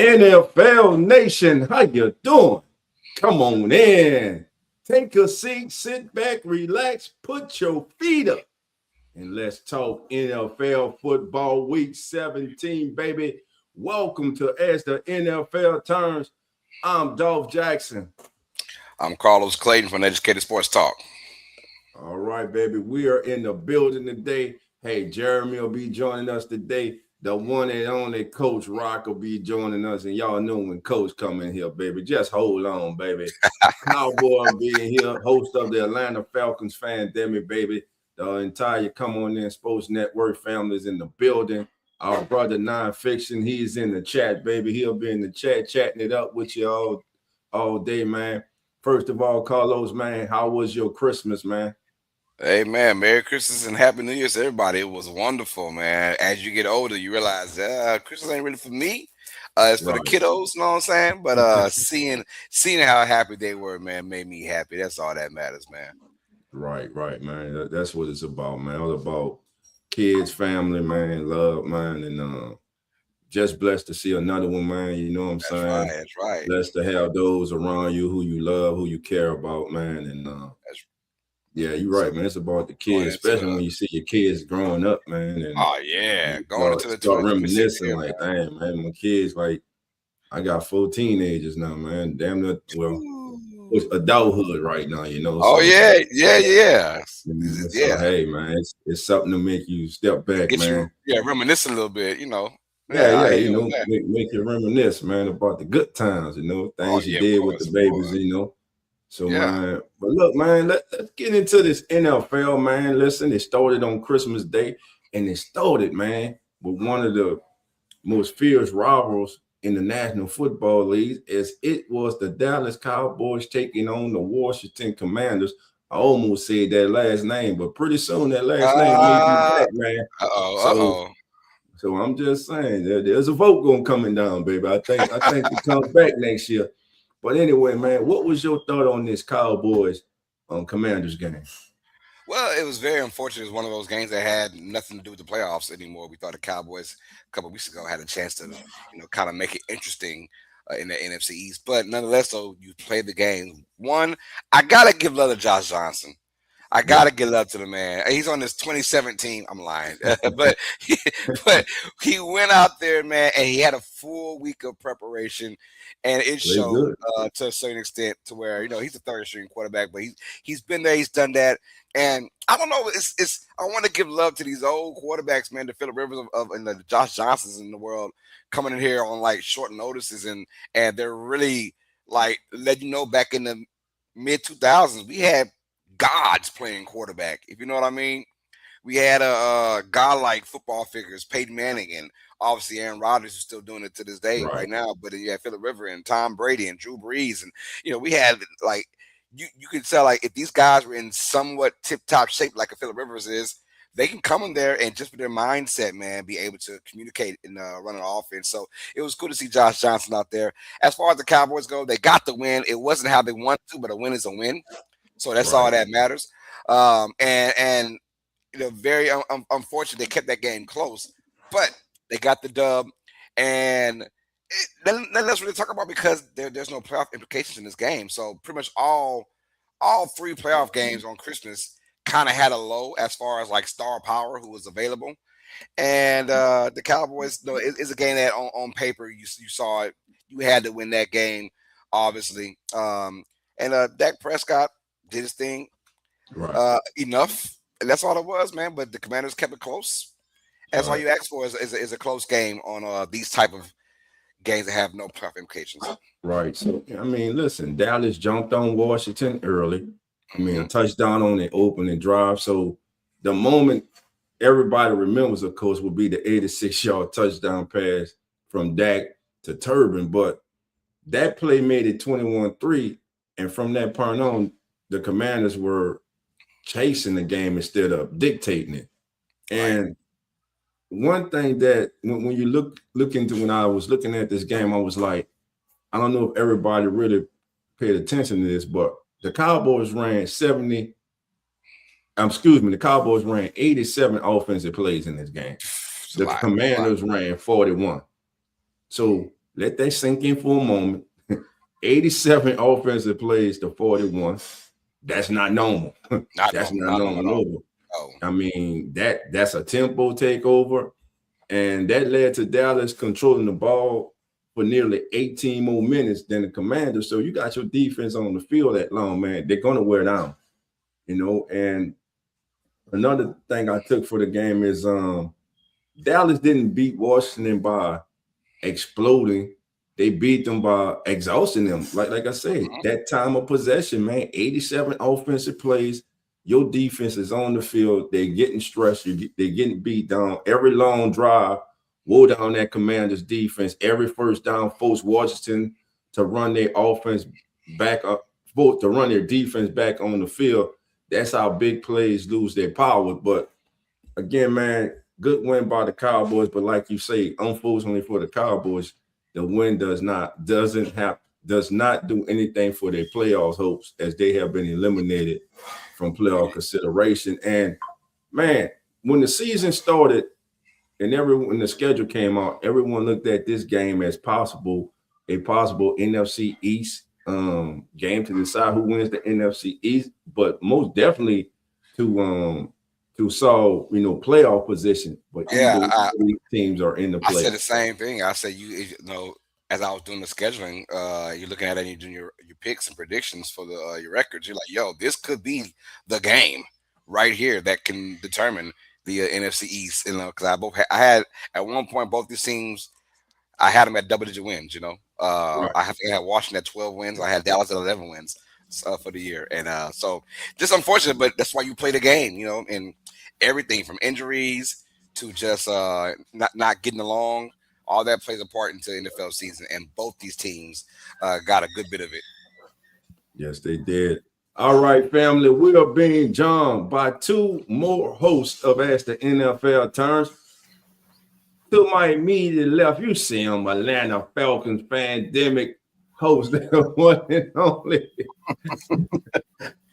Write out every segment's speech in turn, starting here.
NFL Nation, how you doing? Come on in. Take a seat, sit back, relax, put your feet up, and let's talk NFL football week 17, baby. Welcome to As the NFL Turns. I'm Dolph Jackson. I'm Carlos Clayton from Educated Sports Talk. All right, baby. We are in the building today. Hey, Jeremy will be joining us today. The one and only Coach Rock will be joining us. And y'all know when Coach come in here, baby, just hold on, baby. Cowboy being here, host of the Atlanta Falcons Fandemic, baby. The entire Come On In Sports Network family is in the building. Our brother Nonfiction, he's in the chat, baby. He'll be in the chat chatting it up with you all day, man. First of all, Carlos, man, how was your Christmas, man? Hey, man, Merry Christmas and Happy New Year to everybody. It was wonderful, man. As you get older, you realize Christmas ain't really for me. It's for the kiddos, you know what I'm saying? But seeing how happy they were, man, made me happy. That's all that matters, man. Right, man. That's what it's about, man. All about kids, family, man, love, man, and just blessed to see another one, man. You know what I'm saying? That's right. Blessed to have those around you who you love, who you care about, man. And yeah, you're right, man. It's about the kids, especially when you see your kids growing up, man. And oh yeah, going into the start reminiscing, like, damn, man, my kids, like, I got 4 teenagers now, man. Damn it, well, it's adulthood right now, you know. Oh, so, yeah. So, hey, man, it's something to make you step back, man. Reminisce a little bit, you know. Yeah, you know, make you reminisce, man, about the good times, you know, things you did with the babies, you know. So, man, but look, man, let's get into this NFL, man. Listen, it started on Christmas Day, and it started, man, with one of the most fierce rivals in the National Football League, as it was the Dallas Cowboys taking on the Washington Commanders. I almost said that last name, but pretty soon that last name may be back, man. So I'm just saying, there's a vote going coming down, baby. I think it comes back next year. But anyway, man, what was your thought on this Cowboys Commanders game? Well, it was very unfortunate. It was one of those games that had nothing to do with the playoffs anymore. We thought the Cowboys a couple of weeks ago had a chance to, kind of make it interesting in the NFC East. But nonetheless, though, you played the game. One, I got to give love to Josh Johnson. I gotta give love to the man. He's on this 2017. I'm lying, but he went out there, man, and he had a full week of preparation, and it showed to a certain extent to where he's a third-string quarterback, but he's been there, he's done that, and I don't know. I want to give love to these old quarterbacks, man, the Phillip Rivers and the Josh Johnsons in the world coming in here on like short notices, and they're really like letting you know back in the mid 2000s we had gods playing quarterback, if you know what I mean. We had a godlike football figures, Peyton Manning, and obviously Aaron Rodgers is still doing it to this day right now. But you had Phillip Rivers and Tom Brady and Drew Brees, and we had like you could tell like if these guys were in somewhat tip-top shape like a Phillip Rivers is, they can come in there and just with their mindset, man, be able to communicate and run an offense. So it was cool to see Josh Johnson out there. As far as the Cowboys go, they got the win. It wasn't how they wanted to, but a win is a win. So that's all that matters. And very unfortunate they kept that game close, but they got the dub. And then let's really talk about, because there's no playoff implications in this game. So pretty much all 3 playoff games on Christmas kind of had a low as far as like star power who was available. And the Cowboys, it's a game that on paper you saw it. You had to win that game, obviously. And Dak Prescott did his thing enough, and that's all it was, man. But the Commanders kept it close. That's all you ask for is a close game on these type of games that have no playoff implications. Right. So I mean, listen, Dallas jumped on Washington early. I mean, a touchdown on the opening drive. So the moment everybody remembers, of course, will be the 86-yard touchdown pass from Dak to Turbin. But that play made it 21-3, and from that point on, the Commanders were chasing the game instead of dictating it. And one thing that when you look into, when I was looking at this game, I was like, I don't know if everybody really paid attention to this, but the Cowboys ran 87 offensive plays in this game. The Commanders ran 41. So Let that sink in for a moment. 87 offensive plays to 41. That's not normal. That's not normal. Oh. I mean, that's a tempo takeover. And that led to Dallas controlling the ball for nearly 18 more minutes than the Commanders. So you got your defense on the field that long, man. They're going to wear down, And another thing I took for the game is Dallas didn't beat Washington by exploding. They beat them by exhausting them. Like I said, that time of possession, man, 87 offensive plays. Your defense is on the field. They're getting stressed. They're getting beat down. Every long drive, wore down that Commanders defense. Every first down, forced Washington to run their offense back up, to run their defense back on the field. That's how big plays lose their power. But again, man, good win by the Cowboys. But like you say, unfortunately for the Cowboys, the win does not do anything for their playoff hopes, as they have been eliminated from playoff consideration. And man, when the season started and when the schedule came out, everyone looked at this game as a possible NFC East game to decide who wins the NFC East, but most definitely to solve playoff position. But these teams are in the playoffs. I said the same thing. I said as I was doing the scheduling, you're looking at it and you're doing your picks and predictions for your records. You're like, yo, this could be the game right here that can determine the NFC East. Because I had at one point both these teams, I had them at double-digit wins. Right. I had Washington at 12 wins. I had Dallas at 11 wins for the year, and so just unfortunate. But that's why you play the game, and everything from injuries to just not getting along. All that plays a part into the NFL season, and both these teams got a good bit of it. Yes, they did. All right, family, we are being joined by two more hosts of As the NFL Turns. To my immediate left, you see him, Atlanta Falcons pandemic host, one and only.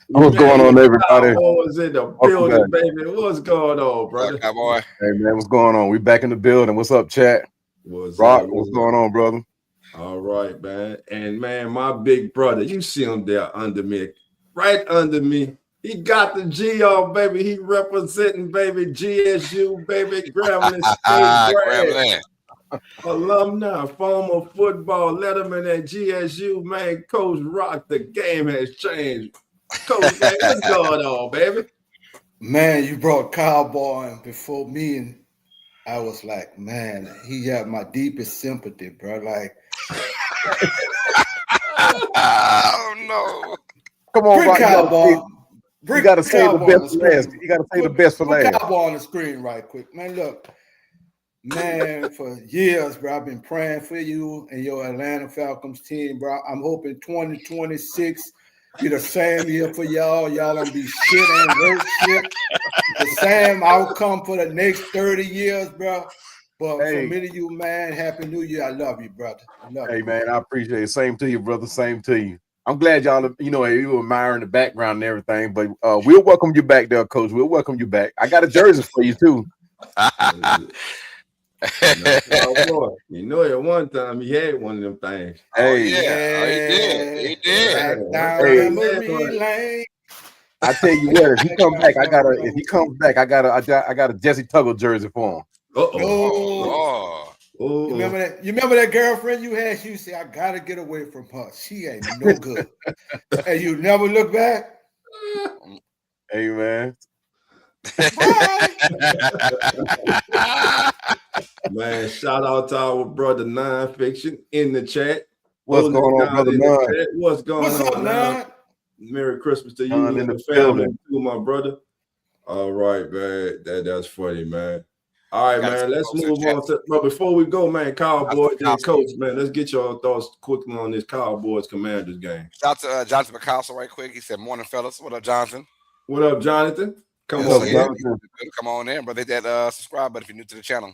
What's going on, everybody? What's in the building, baby? What's going on, brother? Cowboy. Hey, man, what's going on? We back in the building. What's up, chat? What's going on, brother? All right, man. And, man, my big brother, you see him there under me, right under me. He got the G on, baby. He representing, baby, GSU, baby, Grambling State alumni, former football letterman at GSU, man. Coach Rock, the game has changed. Coach, man, what's going on, baby? Man, you brought Cowboy before me, and I was like, man, he had my deepest sympathy, bro. Like, oh no! Come on, Rock, Cowboy. You got to say the best for last. You got to say the best for last. Put Cowboy on the screen right quick, man. Look, man, for years, bro, I've been praying for you and your Atlanta Falcons team, bro. I'm hoping 2026 be the same year for y'all. Y'all gonna be shit and worse shit. The same outcome for the next 30 years, bro. But for me to you, man, Happy New Year. I love you, brother. I love you. Man, I appreciate it. Same to you, brother. Same to you. I'm glad y'all, you were admiring the background and everything, but we'll welcome you back there, Coach. We'll welcome you back. I got a jersey for you, too. At one time he had one of them things. Hey, he did. I tell you what, if he comes back, I got a Jesse Tuggle jersey for him. Oh. You remember that girlfriend you had? She said, I gotta get away from her. She ain't no good. And you never look back? Hey, man. Man, shout out to our brother Nonfiction in the chat. What's going on, brother None? What's on, None? Merry Christmas to you and the family, too, my brother. All right, man. That's funny, man. All right, man, let's move on. But before we go, man, Cowboys and Coach, man, let's get your thoughts quickly on this Cowboys-Commanders game. Shout out to Jonathan McCausel right quick. He said, morning, fellas. What up, Jonathan? What up, Jonathan? Come on in, brother. Hit that subscribe button if you're new to the channel.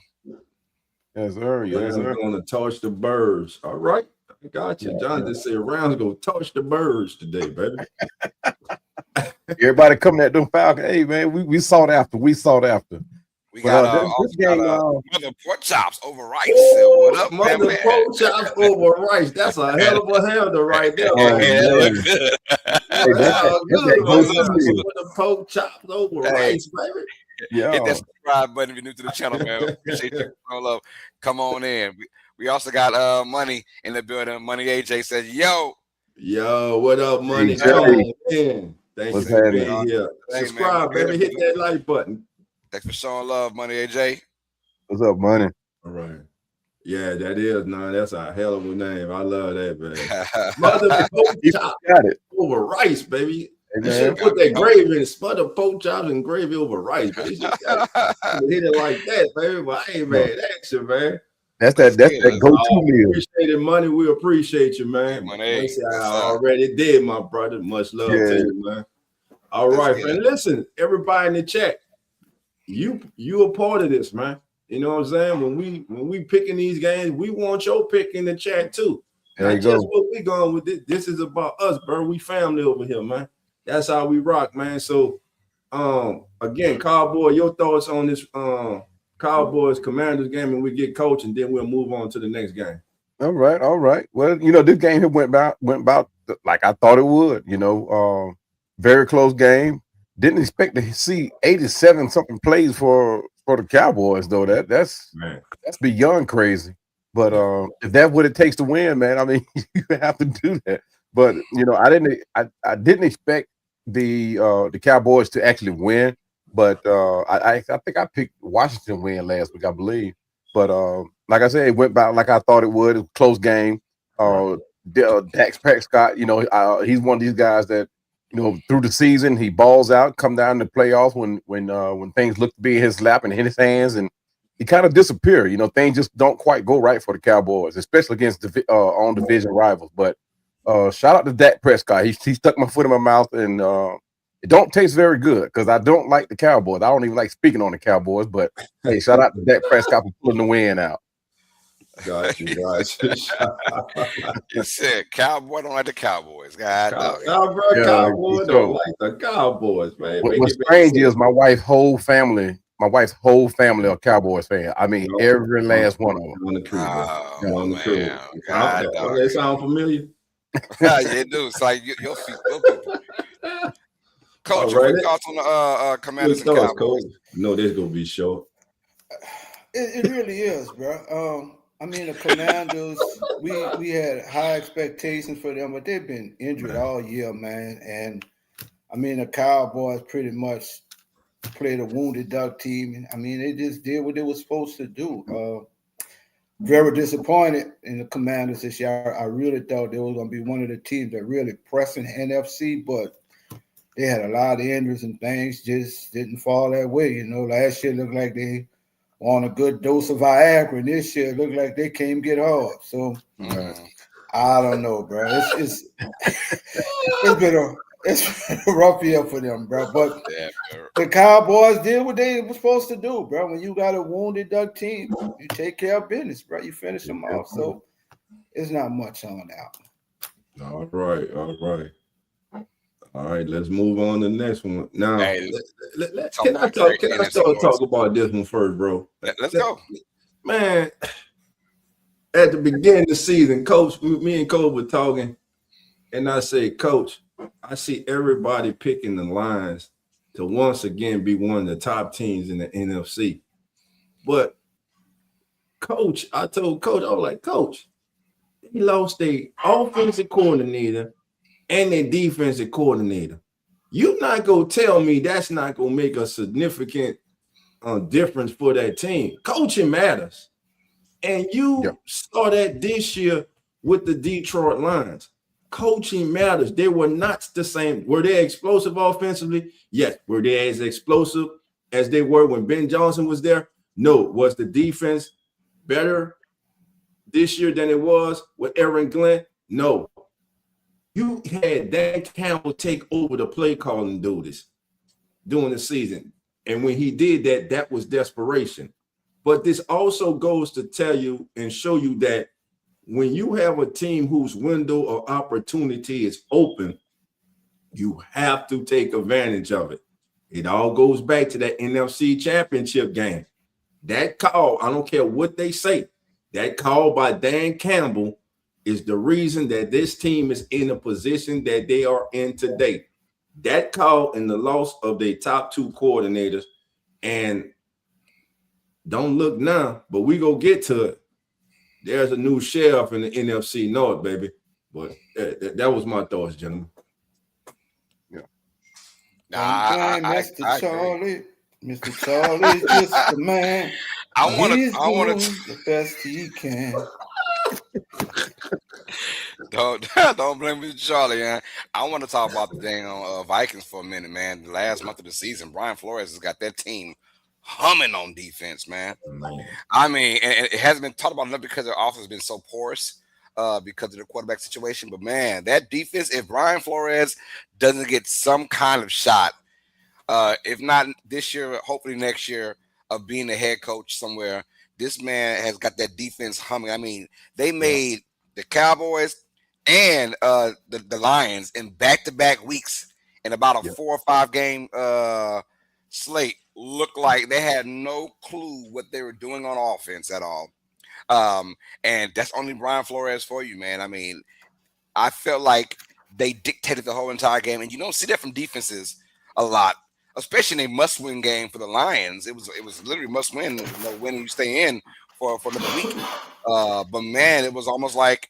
Yes, sir. Yes, sir. Going to touch the birds. All right. I got you. Jonathan said, Round's going to touch the birds today, baby. Everybody coming at them Falcons. Hey, man, we sought after. We got this game, Mother Pork Chops over Rice. What up, Mother Pork Chops over Rice. That's a hell of a handle right there. That's all good right there. Mother Pork Chops over Rice, baby. Yeah. Hit that subscribe button if you're new to the channel, man. Appreciate you. Love. Come on in. We also got Money in the building. Money AJ says, yo, what up, Money? Come on in. Thanks for being here. Hey, Subscribe, man, baby. Hit that like button. Thanks for showing love, Money AJ. What's up, Money? All right. Yeah, that is, that's a hell of a name. I love that, man. Mother Pork Chops over Rice, baby. You should put that gravy in, smothered pork chops and gravy over rice, baby. You just hit it like that, baby. But hey, man, action, man. That's that go-to meal. Appreciate it, Money. We appreciate you, man. I already did, my brother. Much love to you, man. All right, man. Listen, everybody in the chat, you a part of this, man. You know what I'm saying? When we picking these games, we want your pick in the chat too. Not just what we going with this. This is about us, bro. We family over here, man. That's how we rock, man. So, again, Cowboy, your thoughts on this Cowboys Commanders game, and we get coach, and then we'll move on to the next game. All right. Well, this game here went about like I thought it would. Very close game. Didn't expect to see 87 something plays for the Cowboys, though. That's beyond crazy. But if that's what it takes to win, man, I mean, you have to do that. But I didn't expect the Cowboys to actually win, but I think I picked Washington win last week, I believe. But like I said, it went about like I thought it would. It was a close game. Dak Prescott, he's one of these guys that through the season he balls out, come down to the playoffs when things look to be in his lap and in his hands, and he kind of disappear. Things just don't quite go right for the Cowboys, especially against on division rivals. But shout out to Dak Prescott. He stuck my foot in my mouth, and it don't taste very good because I don't like the Cowboys. I don't even like speaking on the Cowboys. But hey, shout out to Dak Prescott for pulling the win out. Got you. You said Cowboy don't like the Cowboys. Cowboy don't like the Cowboys, man. What's strange is my wife's whole family are Cowboys fans. I mean, every last one of them. On the crew. They sound familiar? Yeah, you do. It's like your feet. Coach, your thoughts on the Commanders and Cowboys? No, this gonna be short. It really is, bro. I mean, the Commanders, we had high expectations for them, but they've been injured all year, man. And I mean, the Cowboys pretty much played a wounded duck team. And I mean, they just did what they were supposed to do. Very disappointed in the Commanders this year. I really thought they were going to be one of the teams that really pressing the NFC, but they had a lot of injuries and things just didn't fall that way. Last year looked like they on a good dose of Viagra, and this year looked like they can't get hard. So I don't know, bro. It's been a rough year for them, bro. But the Cowboys did what they were supposed to do, bro. When you got a wounded duck team, you take care of business, bro. You finish them off. So it's not much on that. All right, let's move on to the next one. Now, can I talk about this one first, bro? Let's go. Man, at the beginning of the season, Coach, me and Coach were talking, and I said, Coach, I see everybody picking the Lions to once again be one of the top teams in the NFC. But, Coach, I told Coach, I was like, Coach, he lost their offensive coordinator and their defensive coordinator. You're not going to tell me that's not going to make a significant difference for that team. Coaching matters. And you saw that this year with the Detroit Lions. Coaching matters. They were not the same. Were they explosive offensively? Yes. Were they as explosive as they were when Ben Johnson was there? No. Was the defense better this year than it was with Aaron Glenn? No. You had Dan Campbell take over the play calling duties during the season. And when he did that, that was desperation. But this also goes to tell you and show you that when you have a team whose window of opportunity is open, you have to take advantage of it. It all goes back to that NFC Championship game. That call, I don't care what they say, that call by Dan Campbell is the reason that this team is in the position that they are in today. That call and the loss of their top two coordinators, and don't look now, but we go get to it. There's a new sheriff in the NFC North, baby. But that was my thoughts, gentlemen. Yeah. Mr. Charlie. Mr. Charlie is just the man. He's doing the best he can. Don't blame me, Charlie, man. I want to talk about the dang Vikings for a minute, man. The last month of the season, Brian Flores has got that team humming on defense, man. I mean, and it hasn't been talked about enough because their offense has been so porous because of the quarterback situation. But, man, that defense, if Brian Flores doesn't get some kind of shot, if not this year, hopefully next year, of being the head coach somewhere, this man has got that defense humming. I mean, they made the Cowboys and the Lions in back-to-back weeks in about a 4 or 5 game slate look like they had no clue what they were doing on offense at all. And that's only Brian Flores for you, man. I mean, I felt like they dictated the whole entire game, and you don't see that from defenses a lot, especially in a must-win game for the Lions. It was literally must-win, win and you stay in for another week. But man, it was almost like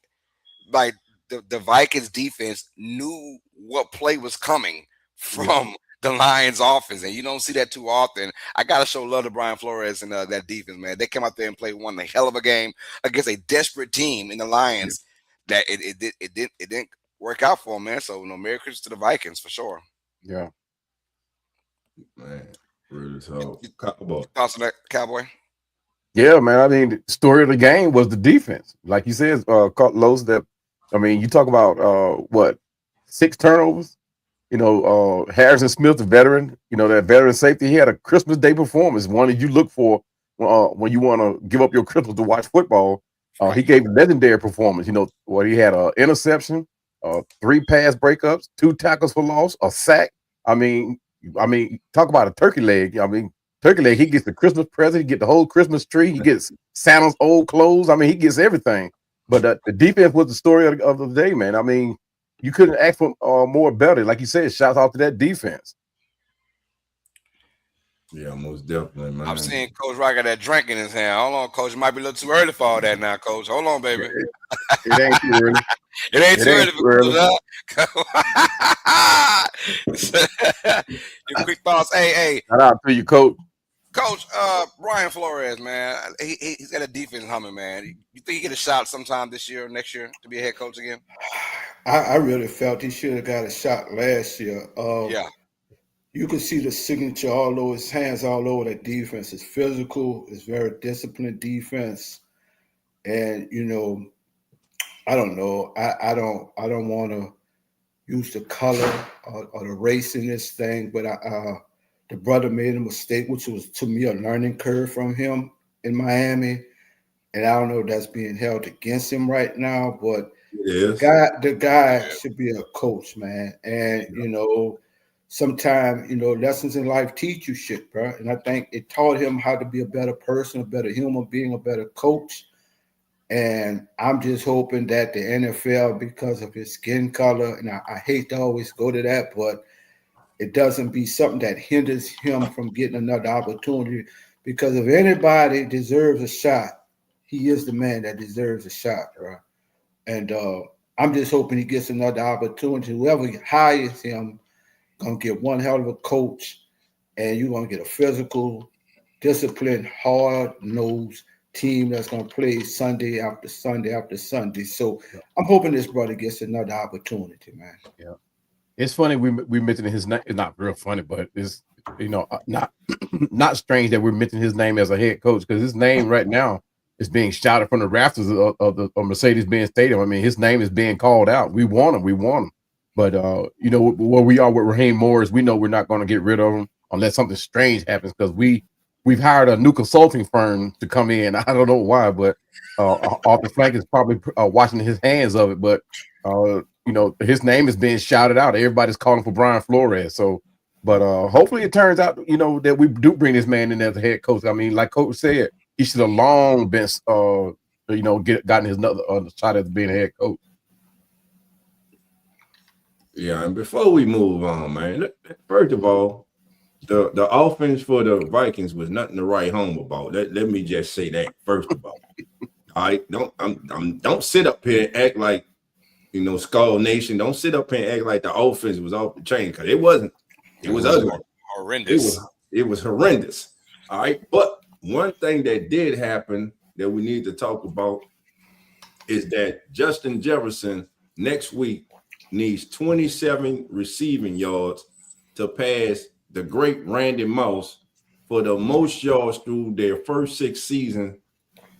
the Vikings defense knew what play was coming from the Lions offense, and you don't see that too often. I gotta show love to Brian Flores and that defense, man. They came out there and played one hell of a game against a desperate team in the Lions. That it didn't work out for them, man. So Merry Christmas to the Vikings for sure. Yeah, man. Really so. Thoughts on that, Cowboy? Yeah, man. I mean, the story of the game was the defense, like you said, Los. That I mean, you talk about 6 turnovers. Harrison Smith, the veteran, that veteran safety, he had a Christmas Day performance, one that you look for when you want to give up your Christmas to watch football. He gave a legendary performance. He had an interception, 3 pass breakups, 2 tackles for loss, a sack. I mean, talk about a turkey leg. Turkey leg, he gets the Christmas present, he gets the whole Christmas tree, he gets Santa's old clothes. I mean, he gets everything. But the defense was the story of the day, man. I mean, you couldn't ask for more better. Like you said, shouts out to that defense. Yeah, most definitely, man. I'm seeing Coach Rock got that drink in his hand. Hold on, Coach. It might be a little too early for all that now, Coach. Hold on, baby. It ain't too early. It ain't too early for Coach. Your quick thoughts. Hey. Shout out to you, Coach. Coach, Brian Flores, man. He's got a defense humming, man. You think he get a shot sometime this year or next year to be a head coach again? I really felt he should have got a shot last year. You could see the signature all over his hands, all over that defense. It's physical. It's very disciplined defense. And, I don't know. I don't want to use the color or the race in this thing, but the brother made a mistake, which was, to me, a learning curve from him in Miami. And I don't know if that's being held against him right now, but the guy should be a coach, man. And, sometimes, lessons in life teach you shit, bro. And I think it taught him how to be a better person, a better human being, a better coach. And I'm just hoping that the NFL, because of his skin color, and I hate to always go to that, but it doesn't be something that hinders him from getting another opportunity. Because if anybody deserves a shot, he is the man that deserves a shot, right? And I'm just hoping he gets another opportunity. Whoever hires him gonna get one hell of a coach, and you're gonna get a physical, disciplined, hard-nosed team that's gonna play Sunday after Sunday after Sunday. So I'm hoping this brother gets another opportunity, man. Yeah. It's funny we mentioned his name. It's not real funny, but it's not strange that we're mentioning his name as a head coach, because his name right now is being shouted from the rafters of the Mercedes-Benz Stadium. I mean, his name is being called out. We want him. But where we are with Raheem Morris, we know we're not going to get rid of him unless something strange happens, because we've hired a new consulting firm to come in. I don't know why, but Arthur Flank is probably washing his hands of it. But his name is being shouted out. Everybody's calling for Brian Flores. So But hopefully it turns out, that we do bring this man in as a head coach. I mean, like Coach said, he should have long been, gotten his another shot at being a head coach. Yeah, and before we move on, man, first of all, the offense for the Vikings was nothing to write home about. Let me just say that first of all. All right, don't sit up here and act like Skull Nation. Don't sit up here and act like the offense was off the chain, because it wasn't. It was ugly, horrendous. It was horrendous. All right, but one thing that did happen that we need to talk about is that Justin Jefferson next week needs 27 receiving yards to pass the great Randy Moss for the most yards through their first 6 seasons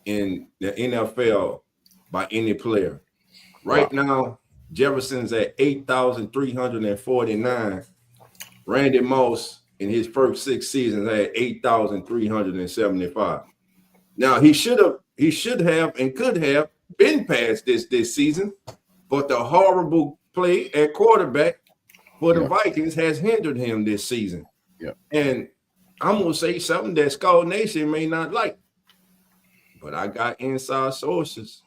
in the NFL by any player. Right now, Jefferson's at 8,349. Randy Moss in his first 6 seasons had 8,375. Now he should have and could have been past this season, but the horrible play at quarterback for the Vikings has hindered him this season. Yeah. And I'm gonna say something that Skull Nation may not like, but I got inside sources.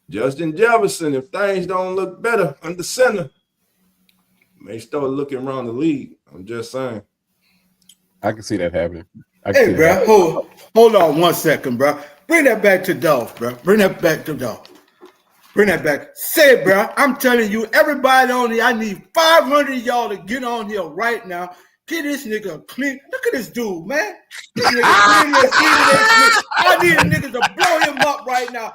Justin Jefferson, if things don't look better under center, may start looking around the league. I'm just saying. I can see that happening. Hey, bro, hold on 1 second, bro. Bring that back to Dolph, bro. Bring that back to Dolph. Bring that back. Say it, bro. I'm telling you, everybody on here, I need 500 of y'all to get on here right now. Get this nigga clean. Look at this dude, man. This nigga clean as Stephen A. Smith. I need a nigga to blow him up right now.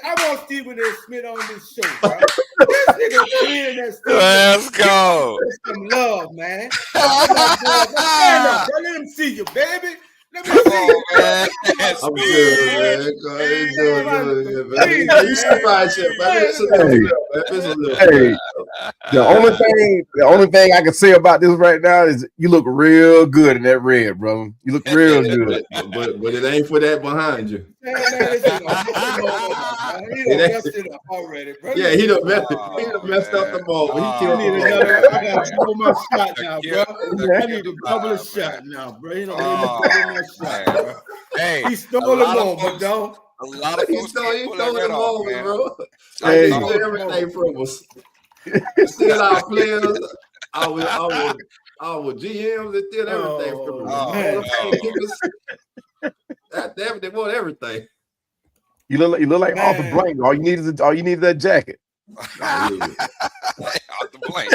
I want Stephen A. Smith on this show, bro. This nigga clean as Stephen. Let's go. Some love, man. Stand up, bro. Let him see you, baby. Let me see you, man. I'm good, man. Hey, the only thing I can say about this right now is you look real good in that red, bro. You look real good. but it ain't for that behind you. He done messed it up already, bro. Yeah, he done messed up the ball. But he killed I got to double my shot now, bro. I need to double a shot now, bro. You know, shot, bro. Hey, he stole him over, though. A lot of folks he stole him over, bro. Hey, he stole everything from us. Still our players, our GMs, and still everything from us. They want everything. You look like Arthur Blank. All you need is that jacket. Off the blank.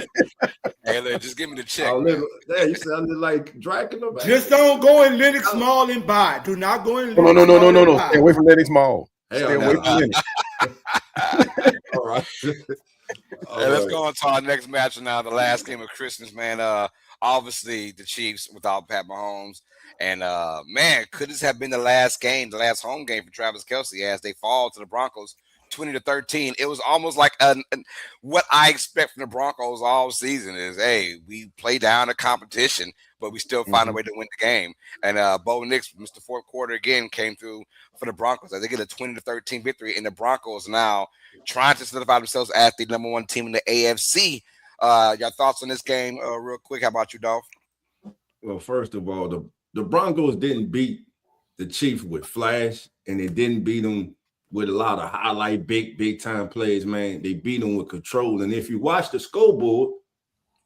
Hey, look, just give me the check. You sounded like Dracula. Man. Just don't go in Lennox Mall and buy. Do not go in Lennox Mall. No. Stay away from Lennox Mall. Stay away from Lennox. All right. Hey, let's go on to our next match now. The last game of Christmas, man. Obviously, the Chiefs without Pat Mahomes. And, man, could this have been the last home game for Travis Kelce as they fall to the Broncos 20-13. It was almost like what I expect from the Broncos all season is, hey, we play down the competition, but we still find a way to win the game. And Bo Nix, Mr. Fourth Quarter again, came through for the Broncos as they get a 20-13 victory. And the Broncos now trying to solidify themselves as the number 1 team in the AFC. Your thoughts on this game real quick? How about you, Dolph? Well, first of all, the Broncos didn't beat the Chiefs with flash, and they didn't beat them with a lot of highlight, big time plays, man. They beat them with control. And if you watch the scoreboard,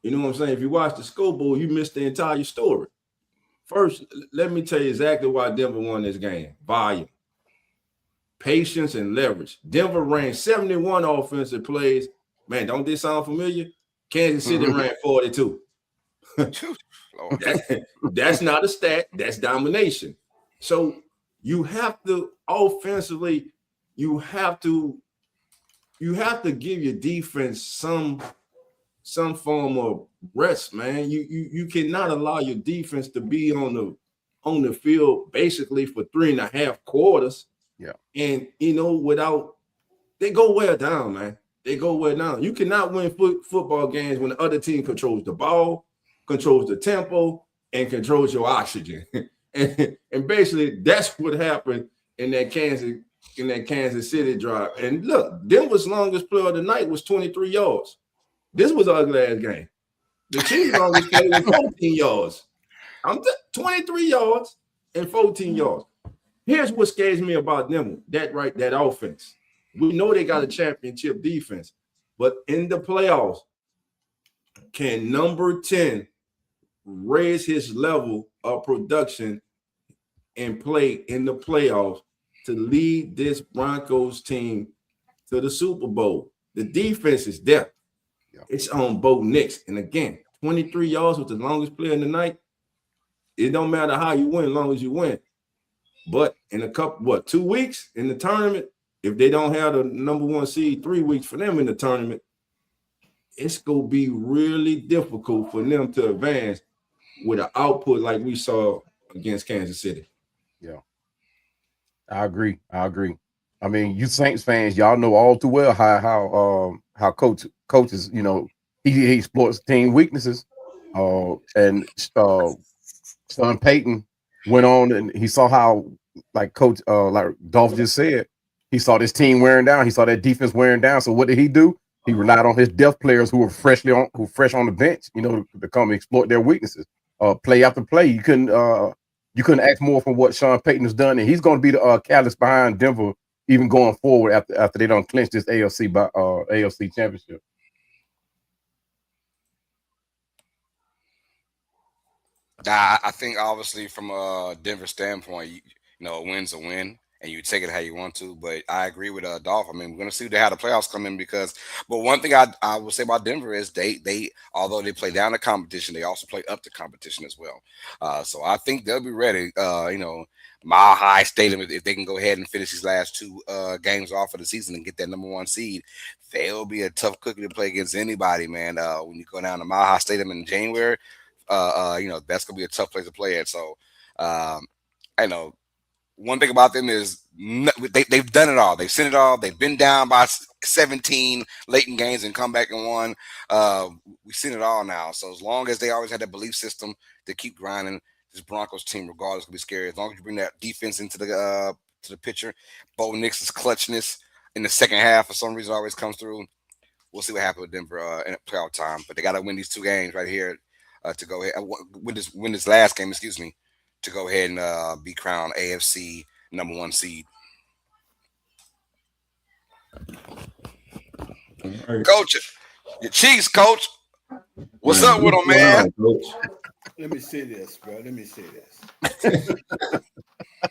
you know what I'm saying? If you watch the scoreboard, you missed the entire story. First, let me tell you exactly why Denver won this game. Volume, patience, and leverage. Denver ran 71 offensive plays. Man, don't this sound familiar? Kansas City ran 42. That's not a stat. That's domination. So you have to offensively, you have to give your defense some form of rest, man. You cannot allow your defense to be on the field basically for 3.5 quarters. Yeah. And without they go well down, man. They go well down. You cannot win football games when the other team controls the ball, controls the tempo, and controls your oxygen. and basically that's what happened in that Kansas City drive. And look, Denver's longest play of the night was 23 yards. This was an ugly ass game. The Chiefs' longest play was 14 yards. 23 yards and 14 yards. Here's what scares me about them, that offense. We know they got a championship defense, but in the playoffs, can number 10 raise his level of production and play in the playoffs to lead this Broncos team to the Super Bowl? The defense is there. Yeah. It's on Bo Nix. And again, 23 yards with the longest player in the night. It don't matter how you win, as long as you win. But in a couple, 2 weeks in the tournament, if they don't have the number 1 seed, 3 weeks for them in the tournament, it's going to be really difficult for them to advance with an output like we saw against Kansas City. Yeah, I agree. I mean, you Saints fans, y'all know all too well how coaches, you know, he exploits team weaknesses. And Sean Payton went on and he saw how, like Coach, like Dolph just said, he saw this team wearing down. He saw that defense wearing down. So what did he do? He relied on his depth players who were fresh on the bench, you know, to come exploit their weaknesses. Play after play, you couldn't ask more from what Sean Payton has done, and he's going to be the catalyst behind Denver even going forward after they don't clinch this AFC championship. I think obviously from a Denver standpoint, you know, a win's a win, and you take it how you want to. But I agree with Dolph. I mean, we're going to see how the playoffs come in but one thing I will say about Denver is they although they play down the competition, they also play up the competition as well. So I think they'll be ready. You know, Mile High Stadium, if they can go ahead and finish these last 2 games off of the season and get that number 1 seed, they'll be a tough cookie to play against anybody, man. When you go down to Mile High Stadium in January, you know, that's gonna be a tough place to play at. So I know one thing about them is they've done it all. They've seen it all. They've been down by 17 late in games and come back and won. We've seen it all now. So as long as they always had that belief system to keep grinding, this Broncos team, regardless, will be scary. As long as you bring that defense into the picture, Bo Nix's clutchness in the second half for some reason always comes through. We'll see what happens with Denver in playoff time. But they got to win these 2 games right here to go ahead win this last game. Excuse me. To go ahead and be crowned AFC number 1 seed. Right. Coach, your Chiefs, Coach. What's up with them, man? Let me say this, bro.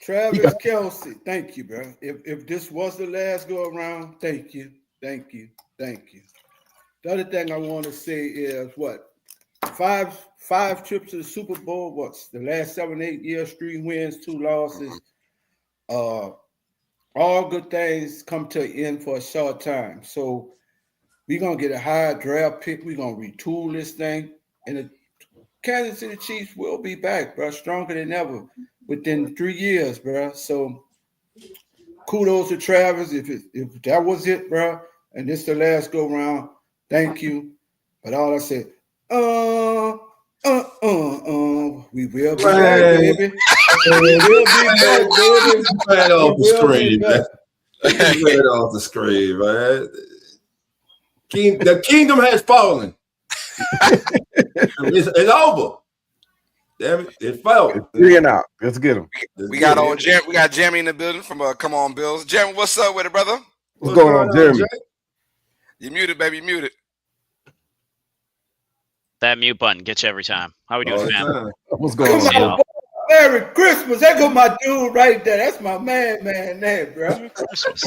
Travis Kelce, thank you, bro. If this was the last go around, thank you. The other thing I want to say is what? Five trips to the Super Bowl. What's the last 7-8 years? 3 wins, 2 losses. All good things come to an end for a short time. So we're gonna get a high draft pick. We're gonna retool this thing, and the Kansas City Chiefs will be back, bro, stronger than ever within 3 years, bro. So kudos to Travis. If that was it, bro, and this the last go round, thank you. But all I said. We will be back, baby. We will be back, baby. Right off the screen, man. Right off the screen, man. The kingdom has fallen. It's over. Damn it, it fell. It's 3 and out. Let's get him. We got Jeremy in the building from Come On Bills. Jeremy, what's up with it, brother? What's going on, Jeremy? You muted, baby. You muted. That mute button gets you every time. How we doing, man? What's going on? Merry Christmas. That go my dude right there. That's my man there, bro. Merry Christmas.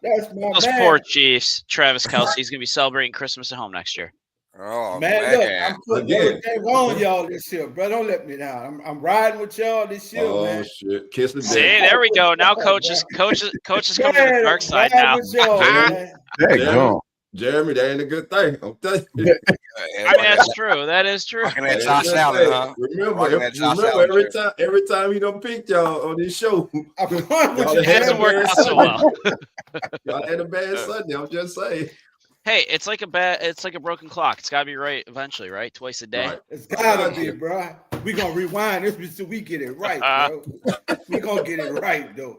That's my Those man. poor Chiefs. Travis Kelce is going to be celebrating Christmas at home next year. Oh, man. Look, I'm putting everything on y'all this year, bro. Don't let me down. I'm riding with y'all this year, man. Oh, shit. Kiss the day. See, there we go. Now coach is coming to the dark side now. There you go. Jeremy, that ain't a good thing. I'm telling you. I mean, that's true. That is true. That Josh Allen, huh? Remember, every time he don't pick y'all on this show, it hasn't worked out so well. Y'all had a bad Sunday. I'm just saying. Hey, it's like a broken clock. It's got to be right eventually, right? Twice a day. Right. It's gotta be, bro. We gonna rewind this until we get it right, bro. We gonna get it right, though.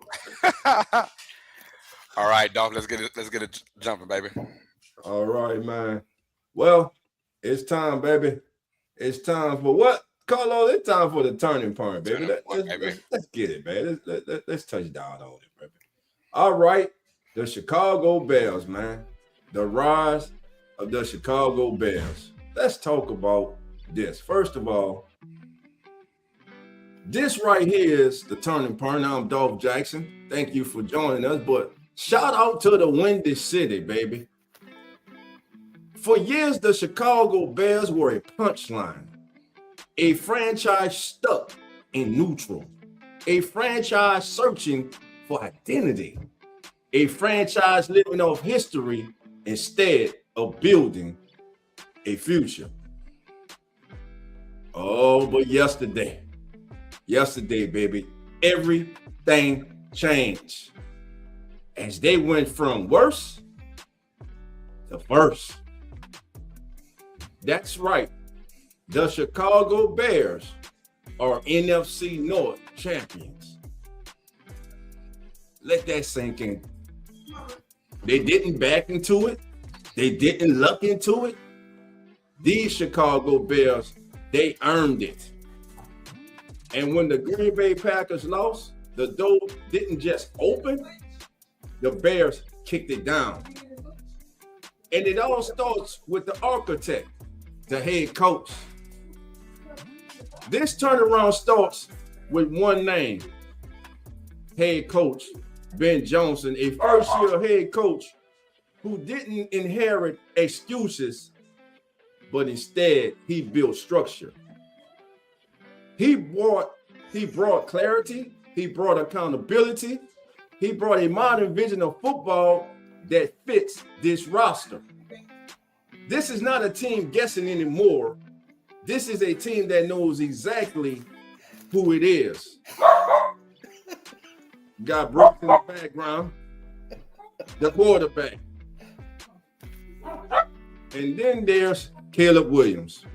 All right, Dolph. Let's get it jumping, baby. All right, man. Well, it's time, baby. It's time for what? Carlos, it's time for the turning point, baby. Let's get it, man. Let's touch down on it, baby. All right. The Chicago Bears, man. The rise of the Chicago Bears. Let's talk about this. First of all, this right here is the turning point. I'm Dolph Jackson. Thank you for joining us. But shout out to the Windy City, baby. For years, the Chicago Bears were a punchline, a franchise stuck in neutral, a franchise searching for identity, a franchise living off history instead of building a future. Oh, but yesterday, baby, everything changed as they went from worse to first. That's right. The Chicago Bears are NFC North champions. Let that sink in. They didn't back into it. They didn't luck into it. These Chicago Bears, they earned it. And when the Green Bay Packers lost, the door didn't just open, the Bears kicked it down. And it all starts with the architect, the head coach. This turnaround starts with one name, head coach Ben Johnson, a first-year head coach who didn't inherit excuses, but instead he built structure. He brought clarity, he brought accountability, he brought a modern vision of football that fits this roster. This is not a team guessing anymore. This is a team that knows exactly who it is. Got Brooks in the background, the quarterback. And then there's Caleb Williams,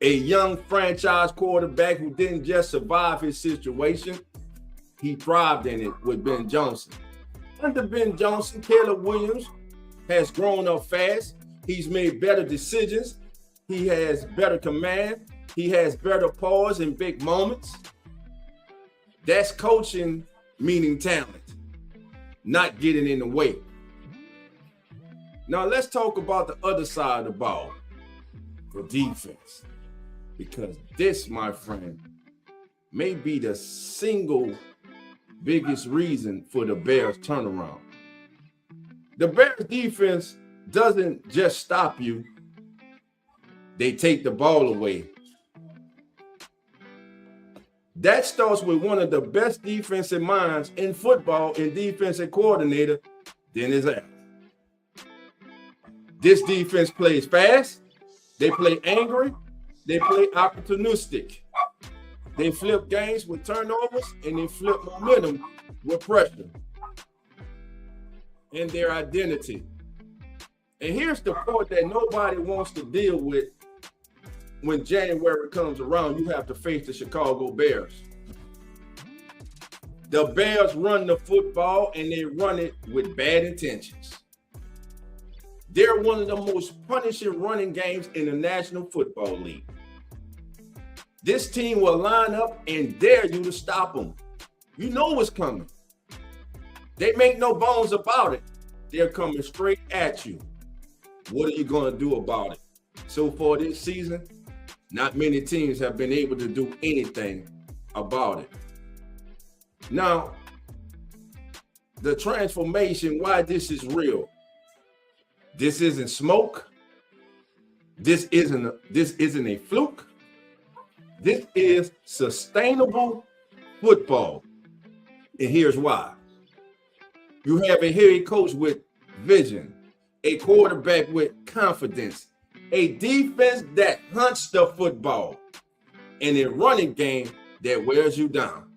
a young franchise quarterback who didn't just survive his situation, he thrived in it with Ben Johnson. Under Ben Johnson, Caleb Williams has grown up fast. He's made better decisions. He has better command. He has better pause in big moments. That's coaching, meaning talent, not getting in the way. Now let's talk about the other side of the ball, the defense. Because this, my friend, may be the single biggest reason for the Bears turnaround. The Bears defense doesn't just stop you, they take the ball away. That starts with one of the best defensive minds in football and defensive coordinator, Dennis Allen. This defense plays fast, they play angry, they play opportunistic. They flip games with turnovers and they flip momentum with pressure and their identity. And here's the part that nobody wants to deal with when January comes around. You have to face the Chicago Bears. The Bears run the football and they run it with bad intentions. They're one of the most punishing running games in the National Football League. This team will line up and dare you to stop them. You know what's coming. They make no bones about it. They're coming straight at you. What are you going to do about it? So far this season, not many teams have been able to do anything about it. Now, the transformation, why this is real. This isn't smoke. This isn't a fluke. This is sustainable football. And here's why. You have a head coach with vision, a quarterback with confidence, a defense that hunts the football, and a running game that wears you down.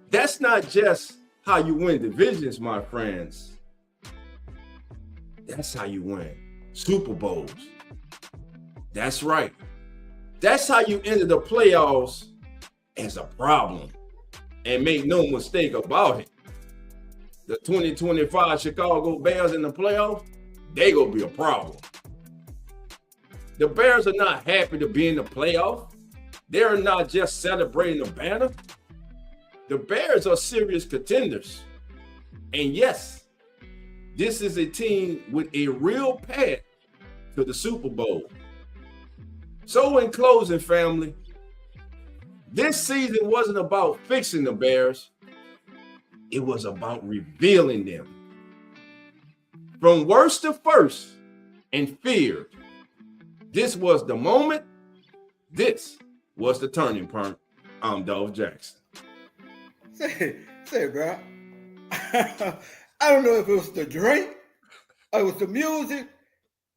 That's not just how you win divisions, my friends. That's how you win Super Bowls. That's right. That's how you enter the playoffs as a problem. And make no mistake about it. The 2025 Chicago Bears in the playoffs, they gonna be a problem. The Bears are not happy to be in the playoff. They're not just celebrating the banner. The Bears are serious contenders. And yes, this is a team with a real path to the Super Bowl. So in closing, family, this season wasn't about fixing the Bears. It was about revealing them. From worst to first and feared, this was the moment. This was the turning point. I'm Dolph Jackson. Say, bro. I don't know if it was the drink or it was the music,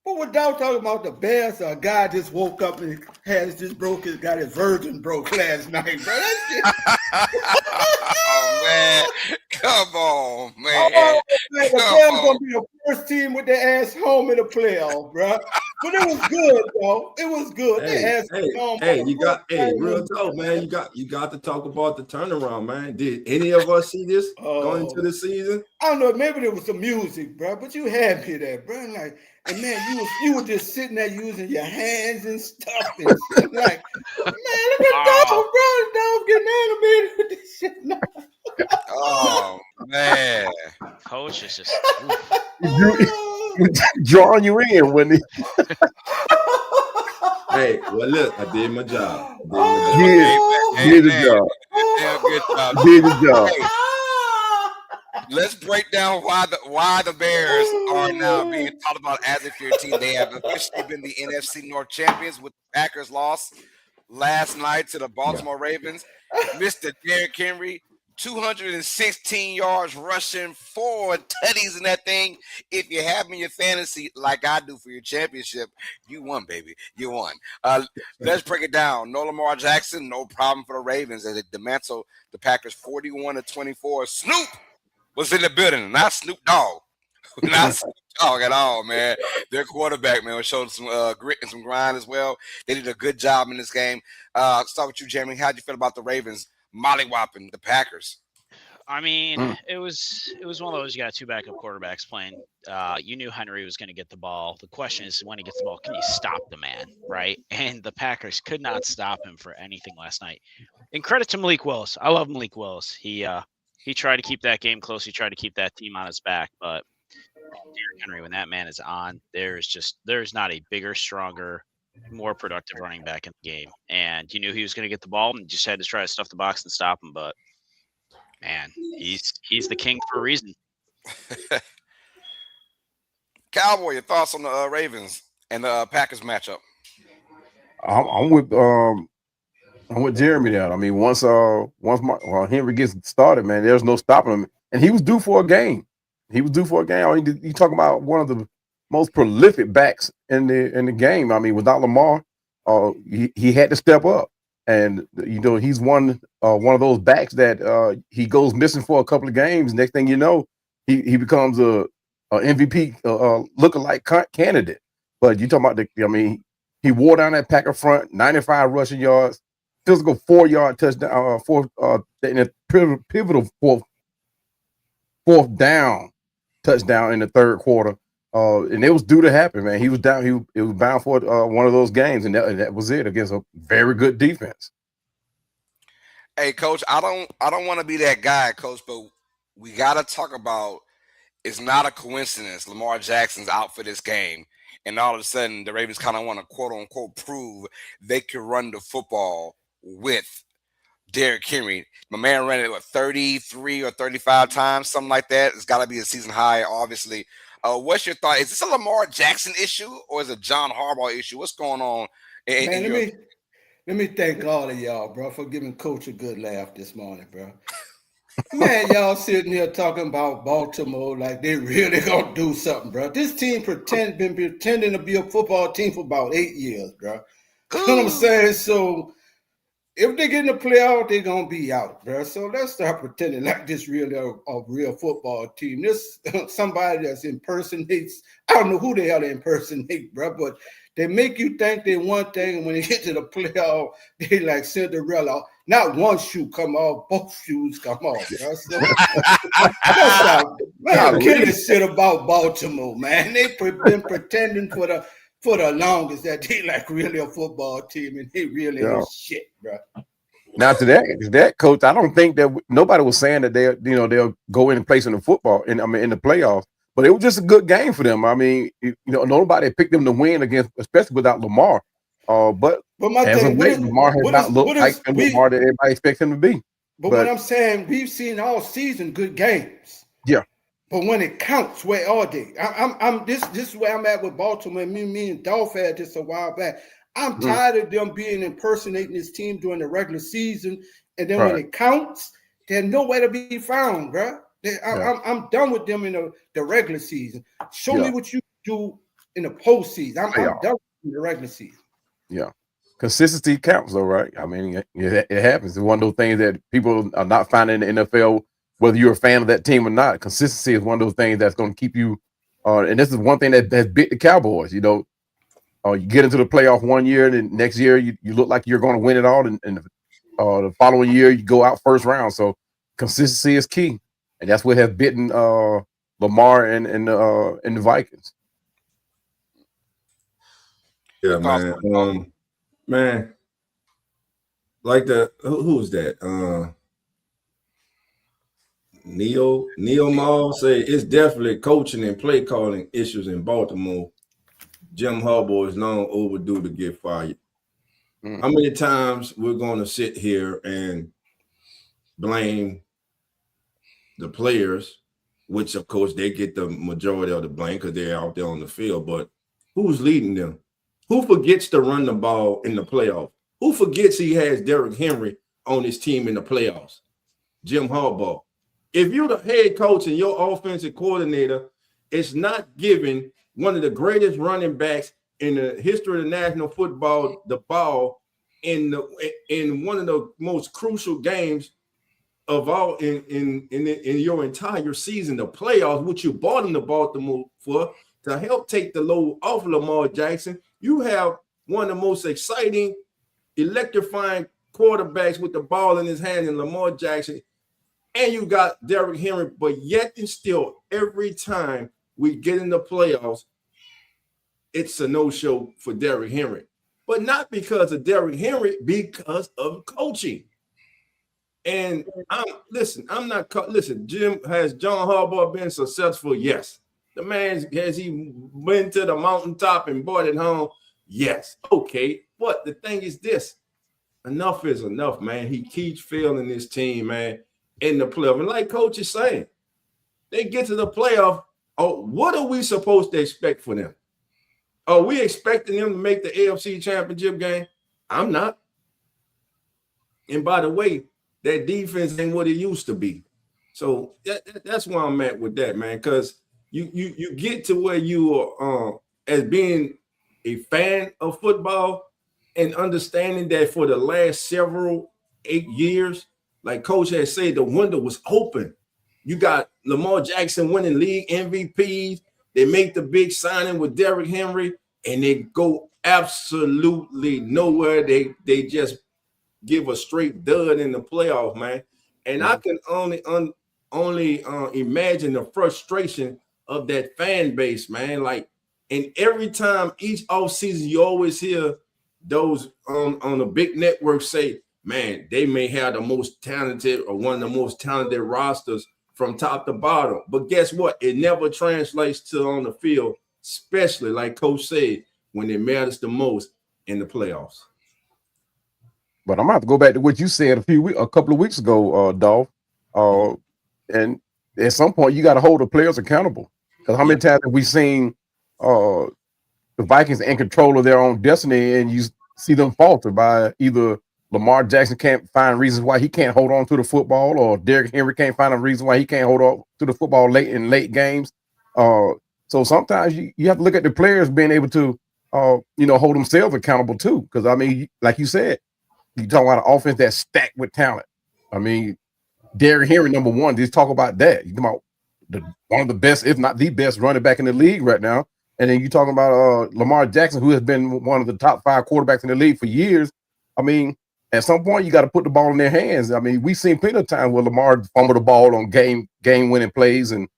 but without talking about the Bears, a guy just woke up and got his virgin broke last night, bro. That shit. Oh, man. Come on, man. Oh, man. The Bears going to be the first team with their ass home in the playoff, bro. But it was good, though. It was good. Real talk, man. You got to talk about the turnaround, man. Did any of us see this going into the season? I don't know. Maybe there was some music, bro. But you had me there, bro. Like, and man, you were just sitting there using your hands and stuff, and shit. Like, man, look at Dog, bro. Dog getting animated with this shit now. Oh man, Coach is just drawing you in when he. Hey, well, look, I did my job. Did the job. Damn good job. Did the job. Hey, let's break down why the Bears are now being talked about as a fear team. They have officially been the NFC North champions with the Packers loss last night to the Baltimore Ravens. Mr. Derrick Henry, 216 yards rushing, 4 tutties in that thing. If you have him in your fantasy like I do for your championship, you won, baby. You won. Let's break it down. No Lamar Jackson, no problem for the Ravens as they dismantle the Packers 41-24. Snoop was in the building, not Snoop Dogg. Not Snoop Dogg at all, man. Their quarterback, man, showed some grit and some grind as well. They did a good job in this game. Start with you, Jeremy. How'd you feel about the Ravens mollywopping the Packers? I mean, it was one of those, you got 2 backup quarterbacks playing. You knew Henry was going to get the ball. The question is, when he gets the ball, can you stop the man, right? And the Packers could not stop him for anything last night. And credit to Malik Willis. I love Malik Willis. He tried to keep that game close. He tried to keep that team on his back. But Derrick Henry, when that man is on, there's not a bigger, stronger, more productive running back in the game. And you knew he was going to get the ball and just had to try to stuff the box and stop him. But man, he's the king for a reason. Cowboy, your thoughts on the Ravens and the Packers matchup? I'm with Jeremy there. I mean, once Henry gets started, man, there's no stopping him. And he was due for a game. I mean, you talk about one of the most prolific backs in the game. I mean, without Lamar, he had to step up. And you know, he's one of those backs that he goes missing for a couple of games. Next thing you know, he becomes a MVP lookalike candidate. But you talking about he wore down that Packer front, 95 rushing yards, physical 4-yard touchdown, in a pivotal fourth down touchdown in the third quarter. And it was due to happen, man. He was down. It was bound for one of those games, and that was it against a very good defense. Hey, Coach, I don't want to be that guy, Coach, but we got to talk about. It's not a coincidence. Lamar Jackson's out for this game, and all of a sudden, the Ravens kind of want to quote unquote prove they can run the football with Derrick Henry. My man ran it 33 or 35 times, something like that. It's got to be a season high, obviously. What's your thought? Is this a Lamar Jackson issue or is it a John Harbaugh issue? What's going on? Let me thank all of y'all, bro, for giving Coach a good laugh this morning, bro. Man, y'all sitting here talking about Baltimore like they really gonna do something, bro. This team been pretending to be a football team for about 8 years, bro. You know what I'm saying? So if they get in the playoff, they're going to be out, bro. So let's start pretending like this really a real football team. This somebody that's impersonates. I don't know who the hell they impersonate, bro, but they make you think they one thing, and when they get to the playoff, they like Cinderella. Not one shoe come off, both shoes come off. Bro. So, that's how, man, killing shit about Baltimore, man. They've been pretending for the longest that they like really a football team, and they really ain't shit, bro. Now to that coach, I don't think that nobody was saying that they'll go in and place in the football in the playoffs, but it was just a good game for them. I mean, nobody picked them to win against, especially without Lamar. But as of late, Lamar has not looked like the Lamar that everybody expects him to be. But what I'm saying, we've seen all season good games. Yeah. But when it counts, where are they? This is where I'm at with Baltimore. Me and Dolph had this a while back. I'm tired of them being impersonating this team during the regular season, and then when it counts, they're nowhere to be found, bro. I'm done with them in the regular season. Show me what you do in the postseason. I'm done with the regular season. Yeah, consistency counts, though, right? I mean, it happens. It's one of those things that people are not finding in the NFL, whether you're a fan of that team or not. Consistency is one of those things that's going to keep you. And this is one thing that has bit the Cowboys. You get into the playoff one year, and then next year you look like you're going to win it all, and the following year you go out first round. So consistency is key, and that's what has bitten Lamar and the Vikings. Yeah, man. Man, like who was that? Neo Mall say it's definitely coaching and play calling issues in Baltimore. Jim Harbaugh is long overdue to get fired. How many times we're going to sit here and blame the players, which of course they get the majority of the blame because they're out there on the field, but who's leading them? Who forgets to run the ball in the playoffs? Who forgets he has Derrick Henry on his team in the playoffs? Jim Harbaugh. If you're the head coach and your offensive coordinator is not giving one of the greatest running backs in the history of the national football the ball in one of the most crucial games of all in your entire season, the playoffs, which you bought him to Baltimore for to help take the load off Lamar Jackson, you have one of the most exciting, electrifying quarterbacks with the ball in his hand in Lamar Jackson, and you got Derrick Henry, but yet and still, every time we get in the playoffs, it's a no-show for Derrick Henry. But not because of Derrick Henry, because of coaching. And Jim, has John Harbaugh been successful? Yes. The man, has he been to the mountaintop and brought it home? Yes. Okay. But the thing is this, enough is enough, man. He keeps failing this team, man, in the playoff. And like Coach is saying, they get to the playoff. Oh, what are we supposed to expect for them? Are we expecting them to make the AFC Championship game? I'm not. And by the way, that defense ain't what it used to be. So that's where I'm at with that, man, because you get to where you are as being a fan of football and understanding that for the last 8 years, like Coach has said, the window was open. You got Lamar Jackson winning league MVPs. They make the big signing with Derrick Henry, and they go absolutely nowhere. They just give a straight dud in the playoff, man. And I can only imagine the frustration of that fan base, man. Like, and every time each offseason, you always hear those on the big network say, man, they may have the most talented or one of the most talented rosters from top to bottom. But guess what? It never translates to on the field, especially like Coach said, when it matters the most in the playoffs. But I'm going to have to go back to what you said a couple of weeks ago, Dolph. And at some point, you got to hold the players accountable. Because how many times have we seen the Vikings in control of their own destiny, and you see them falter by either Lamar Jackson can't find reasons why he can't hold on to the football, or Derrick Henry can't find a reason why he can't hold on to the football late games. So sometimes you have to look at the players being able to, hold themselves accountable too. Because, I mean, like you said, you talk about an offense that's stacked with talent. I mean, Derrick Henry, number one, just talk about that. You talk about one of the best, if not the best, running back in the league right now. And then you talking about Lamar Jackson, who has been one of the top 5 quarterbacks in the league for years. I mean, at some point you got to put the ball in their hands. I mean, we've seen plenty of times where Lamar fumbled the ball on game winning plays, and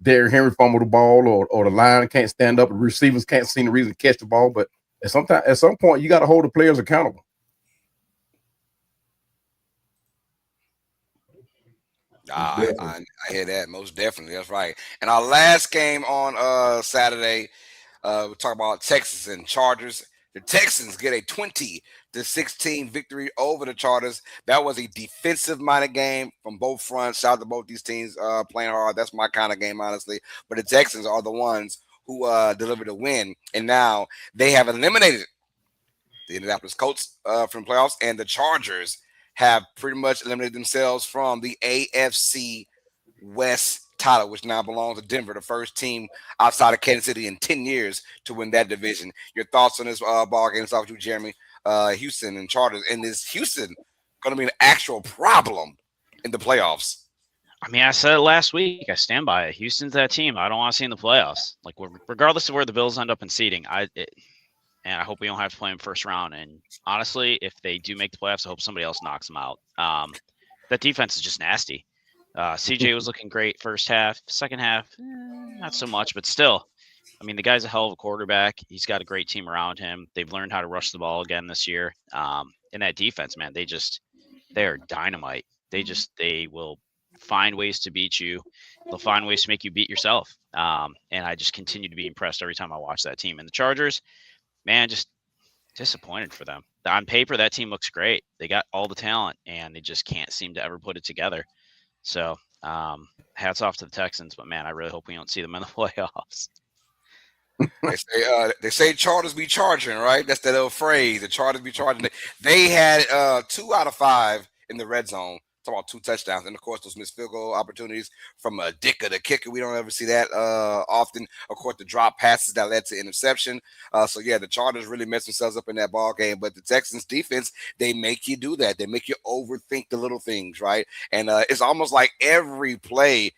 Derrick Henry fumbled the ball, or the line can't stand up, the receivers can't see the reason to catch the ball. But at some point you got to hold the players accountable. I hear that, most definitely. That's right. And our last game on Saturday, we talk about Texans and Chargers. The Texans get a 20-16 victory over the Chargers. That was a defensive-minded game from both fronts. Shout out to both these teams playing hard. That's my kind of game, honestly. But the Texans are the ones who delivered a win, and now they have eliminated the Indianapolis Colts from the playoffs, and the Chargers have pretty much eliminated themselves from the AFC West title, which now belongs to Denver, the first team outside of Kansas City in 10 years to win that division. Your thoughts on this ball game? Start with you, Jeremy. Houston and Chargers. And is Houston going to be an actual problem in the playoffs? I mean, I said it last week. I stand by it. Houston's that team I don't want to see in the playoffs. Like, regardless of where the Bills end up in seeding, and I hope we don't have to play them first round. And honestly, if they do make the playoffs, I hope somebody else knocks them out. That defense is just nasty. CJ was looking great first half. Second half, not so much, but still. I mean, the guy's a hell of a quarterback. He's got a great team around him. They've learned how to rush the ball again this year. And that defense, man, they are dynamite. They will find ways to beat you. They'll find ways to make you beat yourself. And I just continue to be impressed every time I watch that team. And the Chargers, man, just disappointed for them. On paper, that team looks great. They got all the talent, and they just can't seem to ever put it together. So hats off to the Texans, but man, I really hope we don't see them in the playoffs. They say Chargers be charging, right? That's that old phrase. The Chargers be charging. They had 2 out of 5 in the red zone. Talking about 2 touchdowns, and of course those missed field goal opportunities from Dicker, the kicker. We don't ever see that often. Of course, the drop passes that led to interception. So yeah, the Chargers really messed themselves up in that ball game. But the Texans defense, they make you do that. They make you overthink the little things, right? And it's almost like every play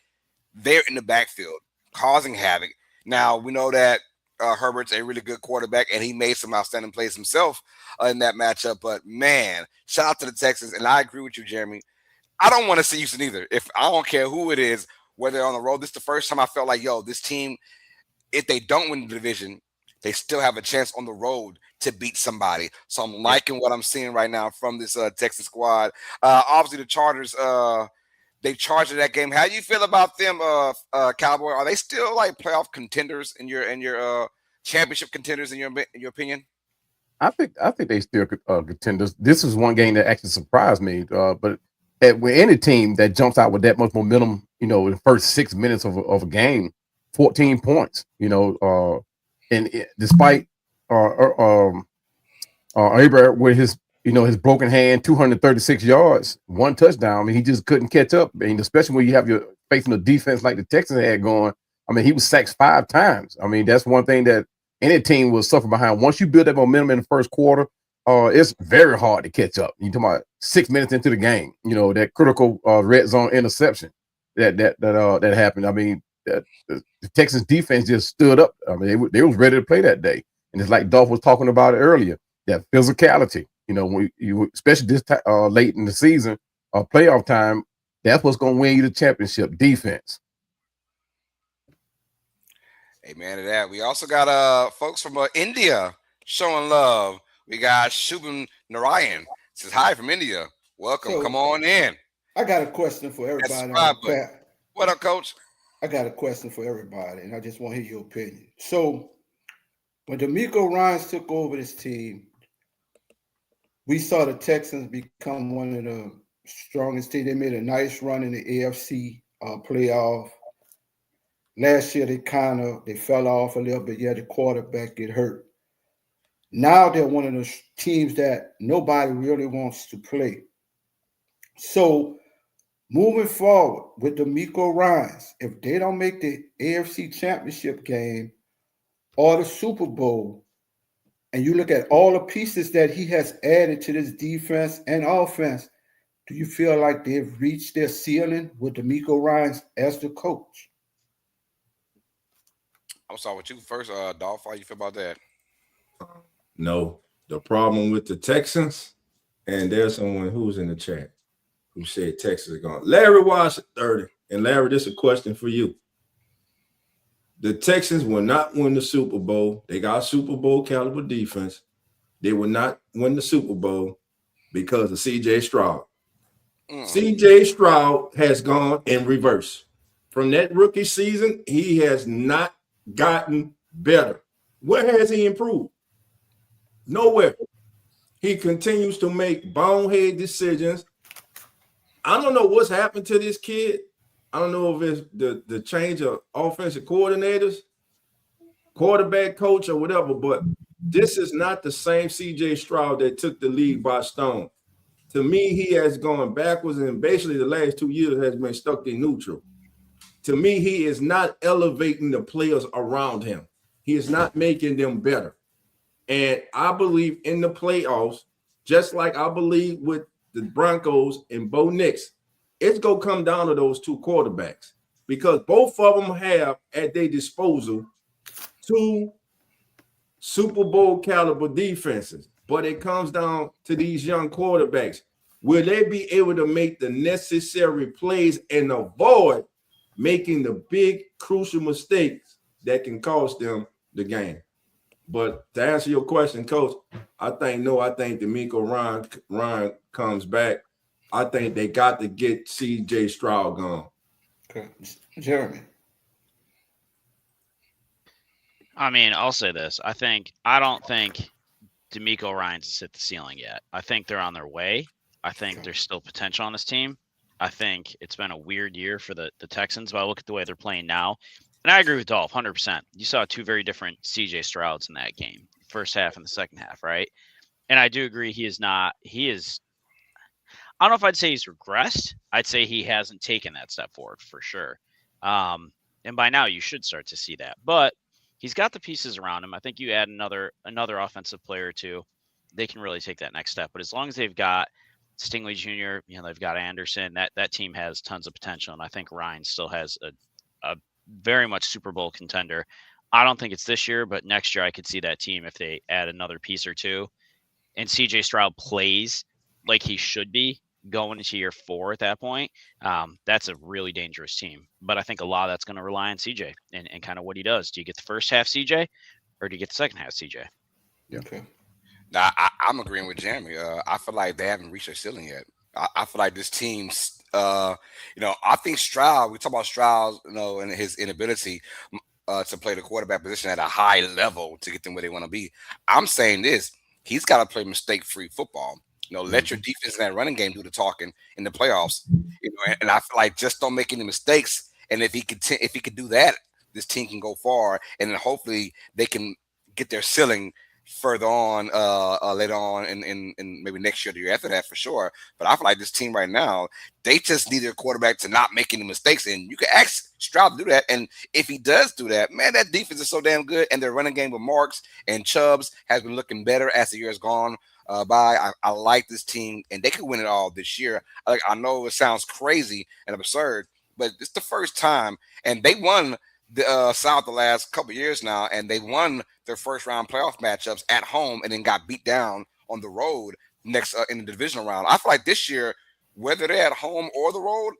they're in the backfield causing havoc. Now we know that Herbert's a really good quarterback, and he made some outstanding plays himself in that matchup. But man, shout out to the Texans, and I agree with you, Jeremy. I don't want to see Houston either. I don't care who it is, whether they're on the road. This is the first time I felt like, this team, if they don't win the division, they still have a chance on the road to beat somebody. So I'm liking what I'm seeing right now from this Texas squad. Obviously, the Chargers, they charged that game. How do you feel about them, Cowboy? Are they still like playoff contenders in your championship contenders in your opinion? I think they still contenders. This is one game that actually surprised me, but. With any team that jumps out with that much momentum, in the first 6 minutes of a game, 14 points, and despite Abraham with his broken hand, 236 yards, 1 touchdown. I mean, he just couldn't catch up. I mean, especially when you have your facing a defense like the Texans had going. I mean, he was sacked 5 times. I mean, that's one thing that any team will suffer behind. Once you build that momentum in the first quarter, it's very hard to catch up. You're talking about 6 minutes into the game, that critical red zone interception that happened. I mean, the Texans defense just stood up. I mean, they was ready to play that day. And it's like Dolph was talking about it earlier, that physicality, when you especially this late in the season, playoff time, that's what's going to win you the championship, defense. Amen to that. We also got folks from India showing love. We got Shubham Narayan. Says hi from India. Welcome. So, come on in. I got a question for everybody. What up, Coach? I got a question for everybody, and I just want to hear your opinion. So, when D'Amico Ryans took over this team, we saw the Texans become one of the strongest teams. They made a nice run in the AFC playoff. Last year, they fell off a little bit. Yeah, the quarterback get hurt. Now they're one of those teams that nobody really wants to play. So moving forward with D'Amico Ryans, if they don't make the AFC Championship game or the Super Bowl, and you look at all the pieces that he has added to this defense and offense, do you feel like they've reached their ceiling with D'Amico Ryans as the coach? I'll start with you first, Dolph. How you feel about that? No, the problem with the Texans And there's someone who's in the chat who said Texas is gone. Larry Watts 30. And Larry, this is a question for you. The Texans will not win the Super Bowl. They got Super Bowl caliber defense. They will not win the Super Bowl because of C.J. Stroud. C.J. Stroud has gone in reverse. From that rookie season, he has not gotten better. Where has he improved? Nowhere. He continues to make bonehead decisions. I don't know what's happened to this kid. I don't know if it's the change of offensive coordinators, quarterback coach, or whatever, but this is not the same C.J. Stroud that took the league by storm. To me, he has gone backwards, and basically the last 2 years has been stuck in neutral. To me, he is not elevating the players around him. He is not making them better. And I believe in the playoffs, just like I believe with the Broncos and Bo Nix, it's going to come down to those two quarterbacks because both of them have at their disposal two Super Bowl caliber defenses. But it comes down to these young quarterbacks. Will they be able to make the necessary plays and avoid making the big crucial mistakes that can cost them the game? But to answer your question, Coach, I think DeMeco Ryan comes back. I think they got to get C.J. Stroud gone. Okay. Jeremy. I mean, I'll say this. I don't think DeMeco Ryans has hit the ceiling yet. I think they're on their way. I think there's still potential on this team. I think it's been a weird year for the Texans, but I look at the way they're playing now. And I agree with Dolph 100%. You saw two very different C.J. Strouds in that game, first half and the second half, right? And I do agree he is, I don't know if I'd say he's regressed. I'd say he hasn't taken that step forward for sure. And by now you should start to see that. But he's got the pieces around him. I think you add another offensive player or two, they can really take that next step. But as long as they've got Stingley Jr., they've got Anderson, that team has tons of potential. And I think Ryan still has a very much Super Bowl contender. I don't think it's this year, but next year I could see that team if they add another piece or two. And C.J. Stroud plays like he should be going into year 4 at that point. That's a really dangerous team. But I think a lot of that's going to rely on C.J. and kind of what he does. Do you get the first half C.J. or do you get the second half C.J.? Yeah. Okay. Now, I'm agreeing with Jeremy. I feel like they haven't reached their ceiling yet. I feel like this team's, I think Stroud, we talk about Stroud, and his inability to play the quarterback position at a high level to get them where they want to be. I'm saying this, he's got to play mistake-free football. Let your defense and that running game do the talking in the playoffs. And I feel like just don't make any mistakes. And if he could do that, this team can go far. And then hopefully they can get their ceiling further on later on in maybe next year or the year after that for sure. But I feel like this team right now, they just need their quarterback to not make any mistakes. And you can ask Stroud to do that. And if he does do that, man, that defense is so damn good. And their running game with Marks and Chubbs has been looking better as the year has gone by. I like this team, and they could win it all this year. I know it sounds crazy and absurd, but it's the first time, and they won the South the last couple of years now, and they won their first round playoff matchups at home, and then got beat down on the road next in the divisional round. I feel like this year, whether they're at home or the road,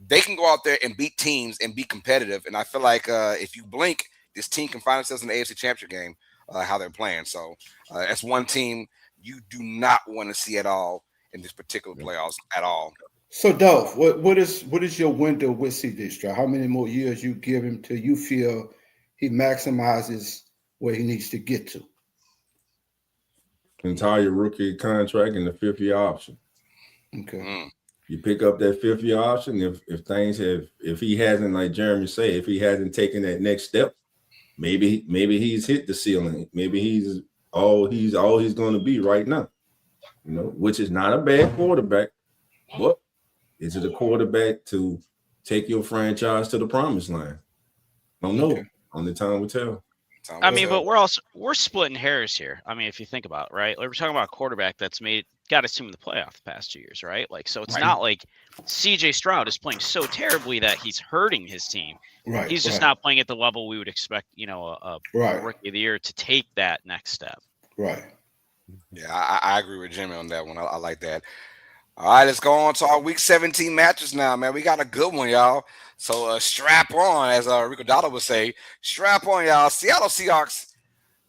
they can go out there and beat teams and be competitive. And I feel like if you blink, this team can find themselves in the AFC Championship game. How they're playing, so that's one team you do not want to see at all in this particular playoffs at all. So, Dolph, what is your window with C.J. Stroud? How many more years you give him till you feel he maximizes where he needs to get to? Entire rookie contract and the 5th-year option. Okay. You pick up that 5th-year option. If he hasn't, like Jeremy said, if he hasn't taken that next step, maybe he's hit the ceiling. Maybe he's all he's going to be right now, which is not a bad quarterback, but is it a quarterback to take your franchise to the promised land? I don't know. Okay. Only time will tell. I mean, but we're splitting hairs here. I mean, if you think about it, right? Like we're talking about a quarterback that's got us to the playoff the past 2 years, right? Like, so it's not like C.J. Stroud is playing so terribly that he's hurting his team. Right. He's just not playing at the level we would expect, a rookie of the year to take that next step. Right. Yeah, I agree with Jimmy on that one. I like that. All right, let's go on to our Week 17 matches now, man. We got a good one, y'all. So strap on, as Rico Dotto would say. Strap on, y'all. Seattle Seahawks.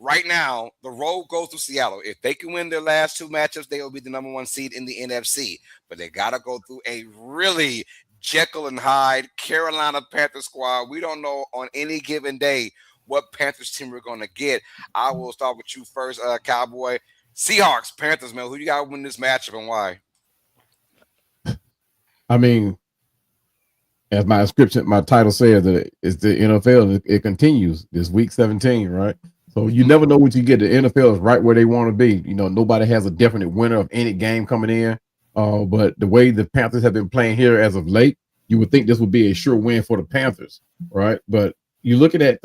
Right now, the road goes to Seattle. If they can win their last two matchups, they will be the number one seed in the NFC. But they got to go through a really Jekyll and Hyde Carolina Panthers squad. We don't know on any given day what Panthers team we're going to get. I will start with you first, Cowboy. Seahawks, Panthers, man. Who you got to win this matchup and why? I mean, as my description, my title says, that it's the NFL. It continues this Week 17, right? So you never know what you get. The NFL is right where they want to be. You know, nobody has a definite winner of any game coming in. But the way the Panthers have been playing here as of late, you would think this would be a sure win for the Panthers, right? But you look at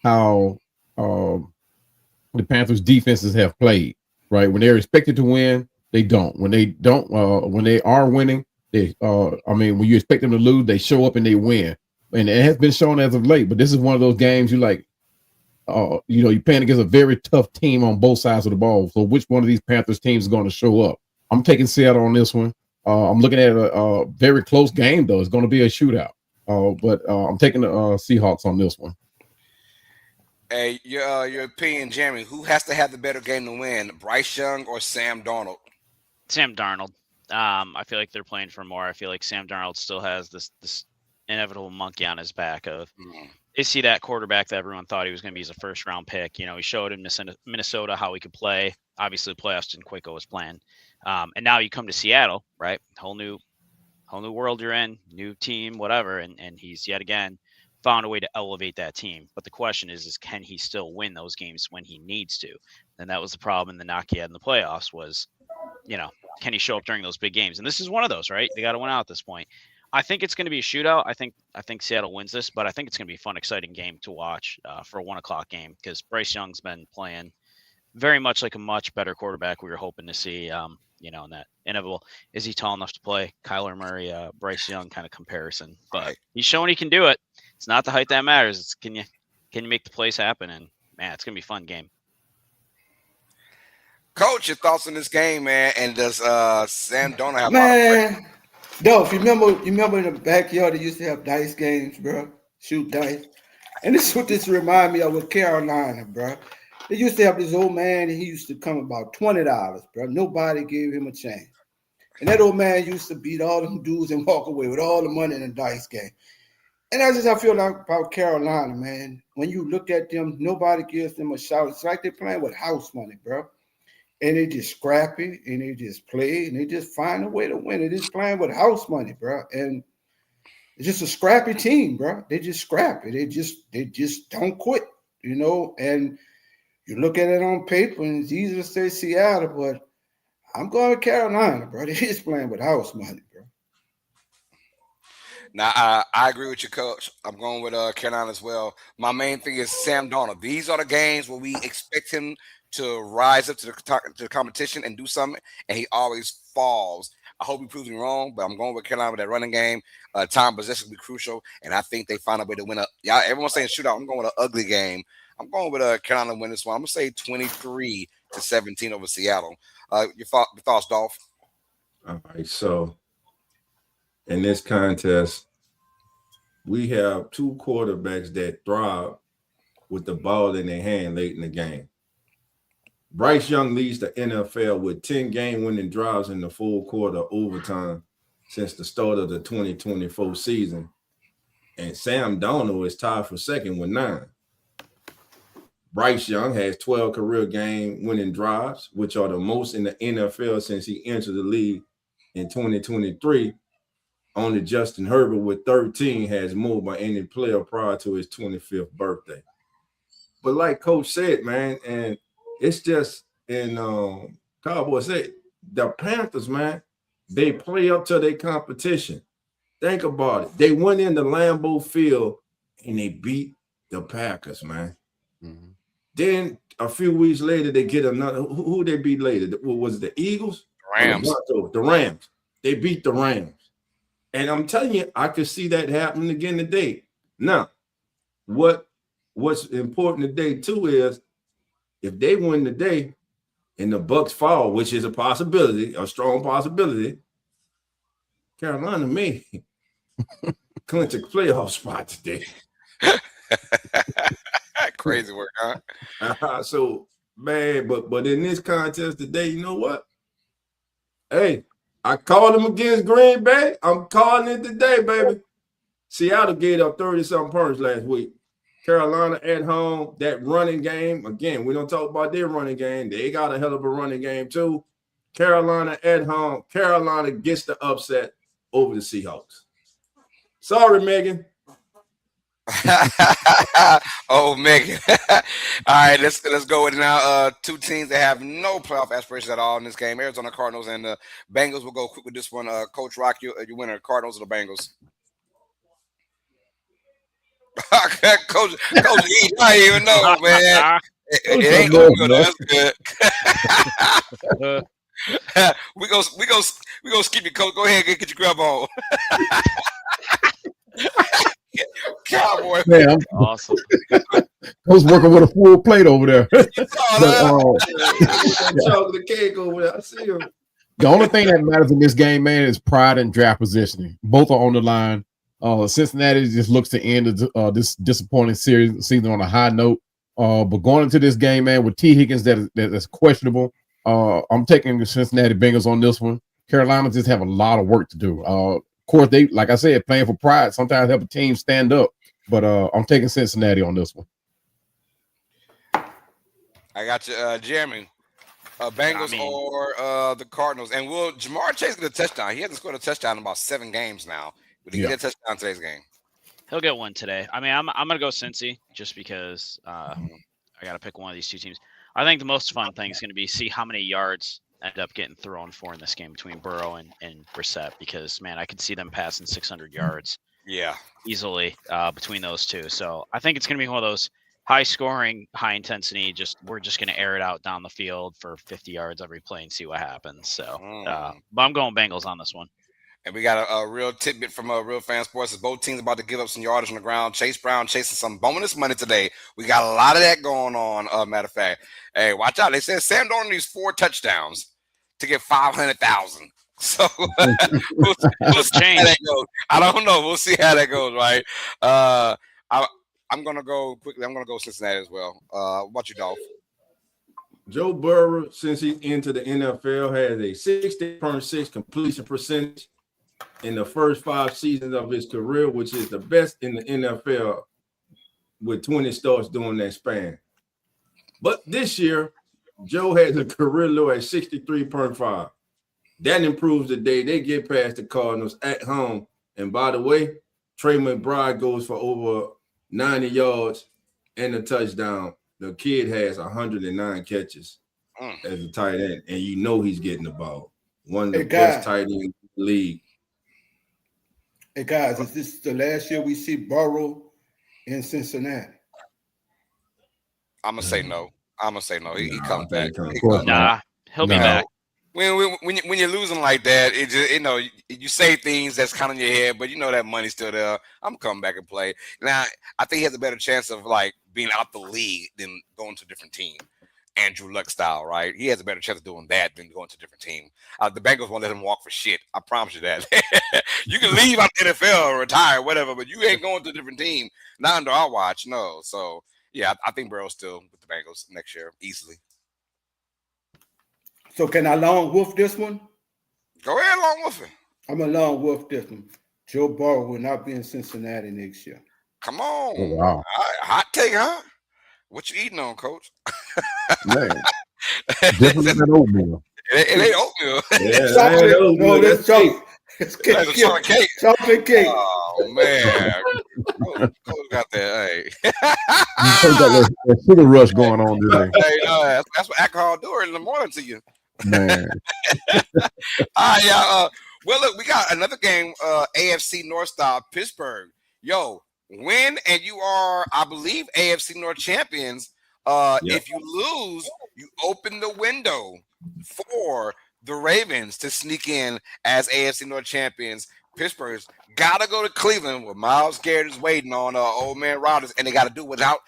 how the Panthers defenses have played, right? When they're expected to win, they don't. When they don't, when they are winning, they when you expect them to lose, they show up and they win. And it has been shown as of late, but this is one of those games you're playing against a very tough team on both sides of the ball. So which one of these Panthers teams is going to show up? I'm taking Seattle on this one. I'm looking at a very close game, though. It's going to be a shootout. But I'm taking the Seahawks on this one. Hey, your opinion, Jeremy, who has to have the better game to win, Bryce Young or Sam Darnold? Sam Darnold. I feel like they're playing for more. I feel like Sam Darnold still has this inevitable monkey on his back of is he that quarterback that everyone thought he was going to be as a first-round pick? You know, he showed in Minnesota how he could play. Obviously, the playoffs didn't quite go as planned. And now you come to Seattle, right? Whole new world you're in, new team, whatever. And he's yet again found a way to elevate that team. But the question is can he still win those games when he needs to? And that was the problem in the knock he had in the playoffs was, can he show up during those big games? And this is one of those, right? They got to win out at this point. I think it's going to be a shootout. I think Seattle wins this, but I think it's going to be a fun, exciting game to watch for a 1:00 game because Bryce Young's been playing very much like a much better quarterback we were hoping to see. In that inevitable, is he tall enough to play Kyler Murray, Bryce Young kind of comparison? But he's showing he can do it. It's not the height that matters. It's can you make the plays happen? And man, it's going to be a fun game. Coach, your thoughts on this game, man? And does Sam Darnold have man? Dolph, you remember in the backyard they used to have dice games, bro? Shoot dice. And this is what this remind me of with Carolina, bro. They used to have this old man, and he used to come about $20, bro. Nobody gave him a chance. And that old man used to beat all them dudes and walk away with all the money in the dice game. And that's just how I feel like about Carolina, man. When you look at them, nobody gives them a shot. It's like they're playing with house money, bro. And they just scrappy, and they just play, and they just find a way to win. They're just playing with house money, bro. And it's just a scrappy team, bro. They just scrappy. They just don't quit, And you look at it on paper, and it's easy to say Seattle, but I'm going to Carolina, bro. They're just playing with house money, bro. Now, I agree with you, Coach. I'm going with Carolina as well. My main thing is Sam Darnold. These are the games where we expect him to rise up to the competition and do something, and he always falls. I hope he proves me wrong, but I'm going with Carolina with that running game. Time possession will be crucial, and I think they find a way to win. Everyone's saying shootout. I'm going with an ugly game. I'm going with Carolina to win this one. I'm going to say 23-17 over Seattle. Your thoughts, Dolph? All right, so in this contest, we have two quarterbacks that thrive with the ball in their hand late in the game. Bryce Young leads the NFL with 10 game-winning drives in the full quarter overtime since the start of the 2024 season. And Sam Darnold is tied for second with 9. Bryce Young has 12 career game-winning drives, which are the most in the NFL since he entered the league in 2023. Only Justin Herbert with 13 has more by any player prior to his 25th birthday. But like Coach said, man, and it's just in Cowboys said, the Panthers, man, they play up to their competition. Think about it. They went into Lambeau Field and they beat the Packers, man. Mm-hmm. Then a few weeks later, they get another. Who they beat later? Was it the Eagles? Rams. The Rams. They beat the Rams. And I'm telling you, I could see that happening again today. Now, what's important today, too, is if they win today and the Bucks fall, which is a possibility, a strong possibility, Carolina may clinch a playoff spot today. Crazy work, huh? So, man, but in this contest today, you know what? Hey, I called him against Green Bay. I'm calling it today, baby. Seattle gave up 30-something points last week. Carolina at home, that running game. Again, we don't talk about their running game. They got a hell of a running game, too. Carolina at home. Carolina gets the upset over the Seahawks. Sorry, Megan. Oh, Megan. All right, let's go with now. Two teams that have no playoff aspirations at all in this game. Arizona Cardinals and the Bengals. We'll go quick with this one. Coach Rock, you winner, Cardinals or the Bengals? Coach E, I didn't even know, man. It ain't good. That's good. we go skip you, Coach. Go ahead and get your grub on. Cowboy, man, awesome. I was working with a full plate over there. Chocolate cake over there. I see him. The only thing that matters in this game, man, is pride and draft positioning. Both are on the line. Cincinnati just looks to end this disappointing season on a high note. But going into this game, man, with T. Higgins that's questionable, I'm taking the Cincinnati Bengals on this one. Carolina just have a lot of work to do. Of course, they, like I said, playing for pride sometimes help a team stand up. But I'm taking Cincinnati on this one. I got you, Jeremy. Bengals or the Cardinals. And will Jamar Chase get a touchdown? He hasn't scored a touchdown in about 7 games now. Will he get a touchdown today's game? He'll get one today. I mean, I'm going to go Cincy just because I got to pick one of these two teams. I think the most fun thing is going to be see how many yards end up getting thrown for in this game between Burrow and Brissett, because, man, I could see them passing 600 yards easily between those two. So I think it's going to be one of those high scoring, high intensity, we're just going to air it out down the field for 50 yards every play and see what happens. So but I'm going Bengals on this one. And we got a real tidbit from Real Fan Sports. Both teams about to give up some yardage on the ground. Chase Brown chasing some bonus money today. We got a lot of that going on. Matter of fact, hey, watch out. They said Sam Darnold needs 4 touchdowns to get 500,000. So we'll see how that goes. I don't know. We'll see how that goes, right? I'm gonna go quickly. I'm gonna go Cincinnati as well. What about you, Dolph? Joe Burrow, since he entered the NFL, has a 60.6 completion percentage in the first 5 seasons of his career, which is the best in the NFL with 20 starts during that span. But this year, Joe has a career low at 63.5. That improves the day they get past the Cardinals at home. And by the way, Trey McBride goes for over 90 yards and a touchdown. The kid has 109 catches as a tight end, and you know he's getting the ball. One of the best tight ends in the league. Hey, guys, is this the last year we see Burrow in Cincinnati? I'm going to say no. He comes back. He'll be back. When you're losing like that, it just, you say things that's kind of in your head, but you know that money's still there. I'm coming back and play. Now, I think he has a better chance of like being out the league than going to a different team. Andrew Luck style, right? He has a better chance of doing that than going to a different team. The Bengals won't let him walk for shit. I promise you that. You can leave out the NFL or retire, whatever, but you ain't going to a different team. Not under our watch, no. So, yeah, I think Burrow's still with the Bengals next year, easily. So can I long wolf this one? Go ahead, long wolf it. I'm a long wolf this one. Joe Burrow will not be in Cincinnati next year. Come on. Oh, wow. Hot take, huh? What you eating on, Coach? Man. Different than oatmeal. It ain't oatmeal. Chocolate. No, that's chocolate. It's cake. That's chocolate cake. Chocolate cake. Oh, man. Coach got that. Hey. You got that sugar rush going on today. Hey, that's what alcohol do in the morning to you. Man. All right, y'all. Well, look, we got another game, AFC North style, Pittsburgh. Yo, win and you are, I believe, AFC North champions. If you lose, you open the window for the Ravens to sneak in as AFC North champions. Pittsburgh's got to go to Cleveland where Myles Garrett is waiting on old man Rodgers, and they got to do without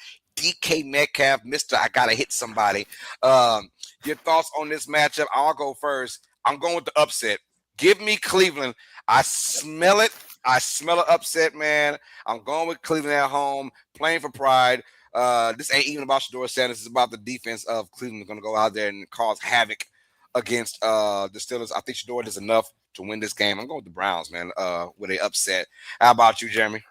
DK Metcalf, Mr. I gotta hit somebody. Your thoughts on this matchup? I'll go first. I'm going with the upset. Give me Cleveland. I smell it. I smell an upset, man. I'm going with Cleveland at home, playing for pride. This ain't even about Shedeur Sanders. It's about the defense of Cleveland going to go out there and cause havoc against the Steelers. I think Shedeur does enough to win this game. I'm going with the Browns, man, with an upset. How about you, Jeremy?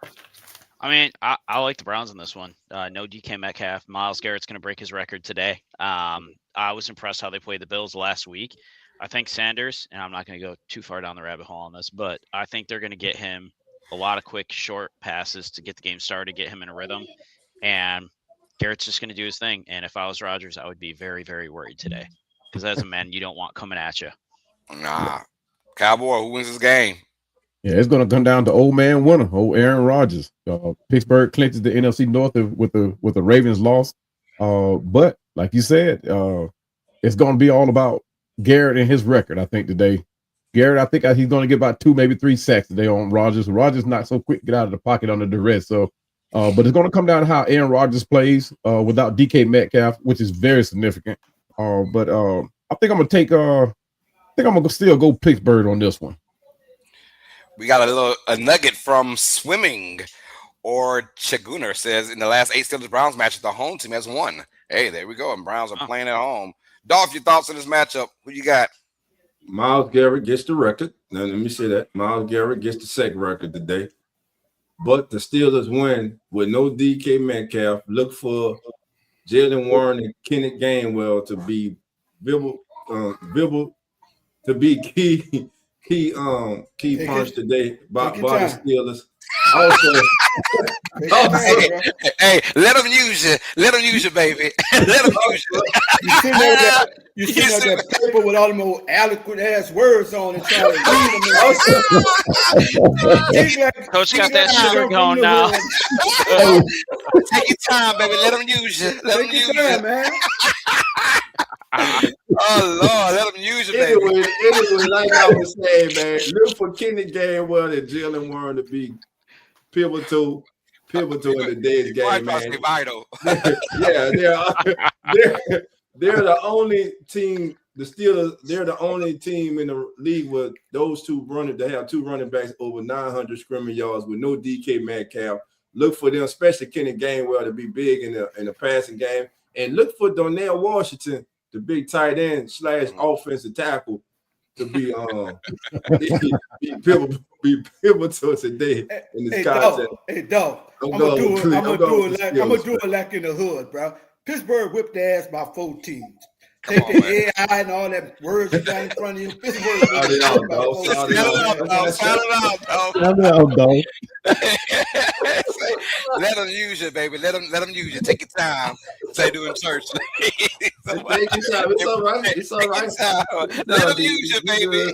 I mean, I like the Browns in this one. No DK Metcalf. Myles Garrett's going to break his record today. I was impressed how they played the Bills last week. I think Sanders, and I'm not going to go too far down the rabbit hole on this, but I think they're going to get him a lot of quick, short passes to get the game started, get him in a rhythm. And Garrett's just going to do his thing. And if I was Rodgers, I would be very, very worried today because as a man, you don't want coming at you. Nah. Cowboy, who wins this game? Yeah, it's going to come down to old man winner, old Aaron Rodgers. Pittsburgh clinches the NFC North with the Ravens loss. But like you said, it's going to be all about Garrett and his record, I think, today. Garrett, I think he's going to get about 2, maybe 3 sacks today on Rodgers. Rodgers not so quick to get out of the pocket under duress. So, but it's going to come down to how Aaron Rodgers plays without DK Metcalf, which is very significant. But I think I'm going to still go Pittsburgh on this one. We got a nugget from Swimming or Chaguner says in the last 8 Steelers-Browns matches, the home team has won. Hey, there we go. And Browns are playing at home. Dolph, your thoughts on this matchup? Who you got? Myles Garrett gets the record. Now, let me say that. Myles Garrett gets the second record today. But the Steelers win with no DK Metcalf. Look for Jalen Warren and Kenneth Gainwell to be to be key punch today by the Steelers. Also, hey, let them use you. Let them use you, baby. Let them use you. You sitting on that paper with all them old eloquent ass words on it, trying to read them. Coach got that sugar going now. Take your time, baby. Let them use you. Let them use you, man. Oh Lord, let them use you, baby. Anyway, like I was saying, man, look for Kenneth Gainwell and Jalen Warren to be pivotal in today's game, man. Vital. Yeah, they're the only team. The Steelers, they're the only team in the league with those they have 2 running backs over 900 scrimmage yards with no DK Metcalf. Look for them, especially Kenneth Gainwell, to be big in the passing game, and look for Donnell Washington, the big tight end / offensive tackle, to be pivotal today in this contest. Hey, dog. I'm gonna do it like in the hood, bro. Pittsburgh whipped their ass by 4 teams. Take the AI and all that words you got in front of you. Pittsburgh Let them use you, baby. Let them use you. Take your time. Say doing church. It's all right. It's all right. Let them use you, baby.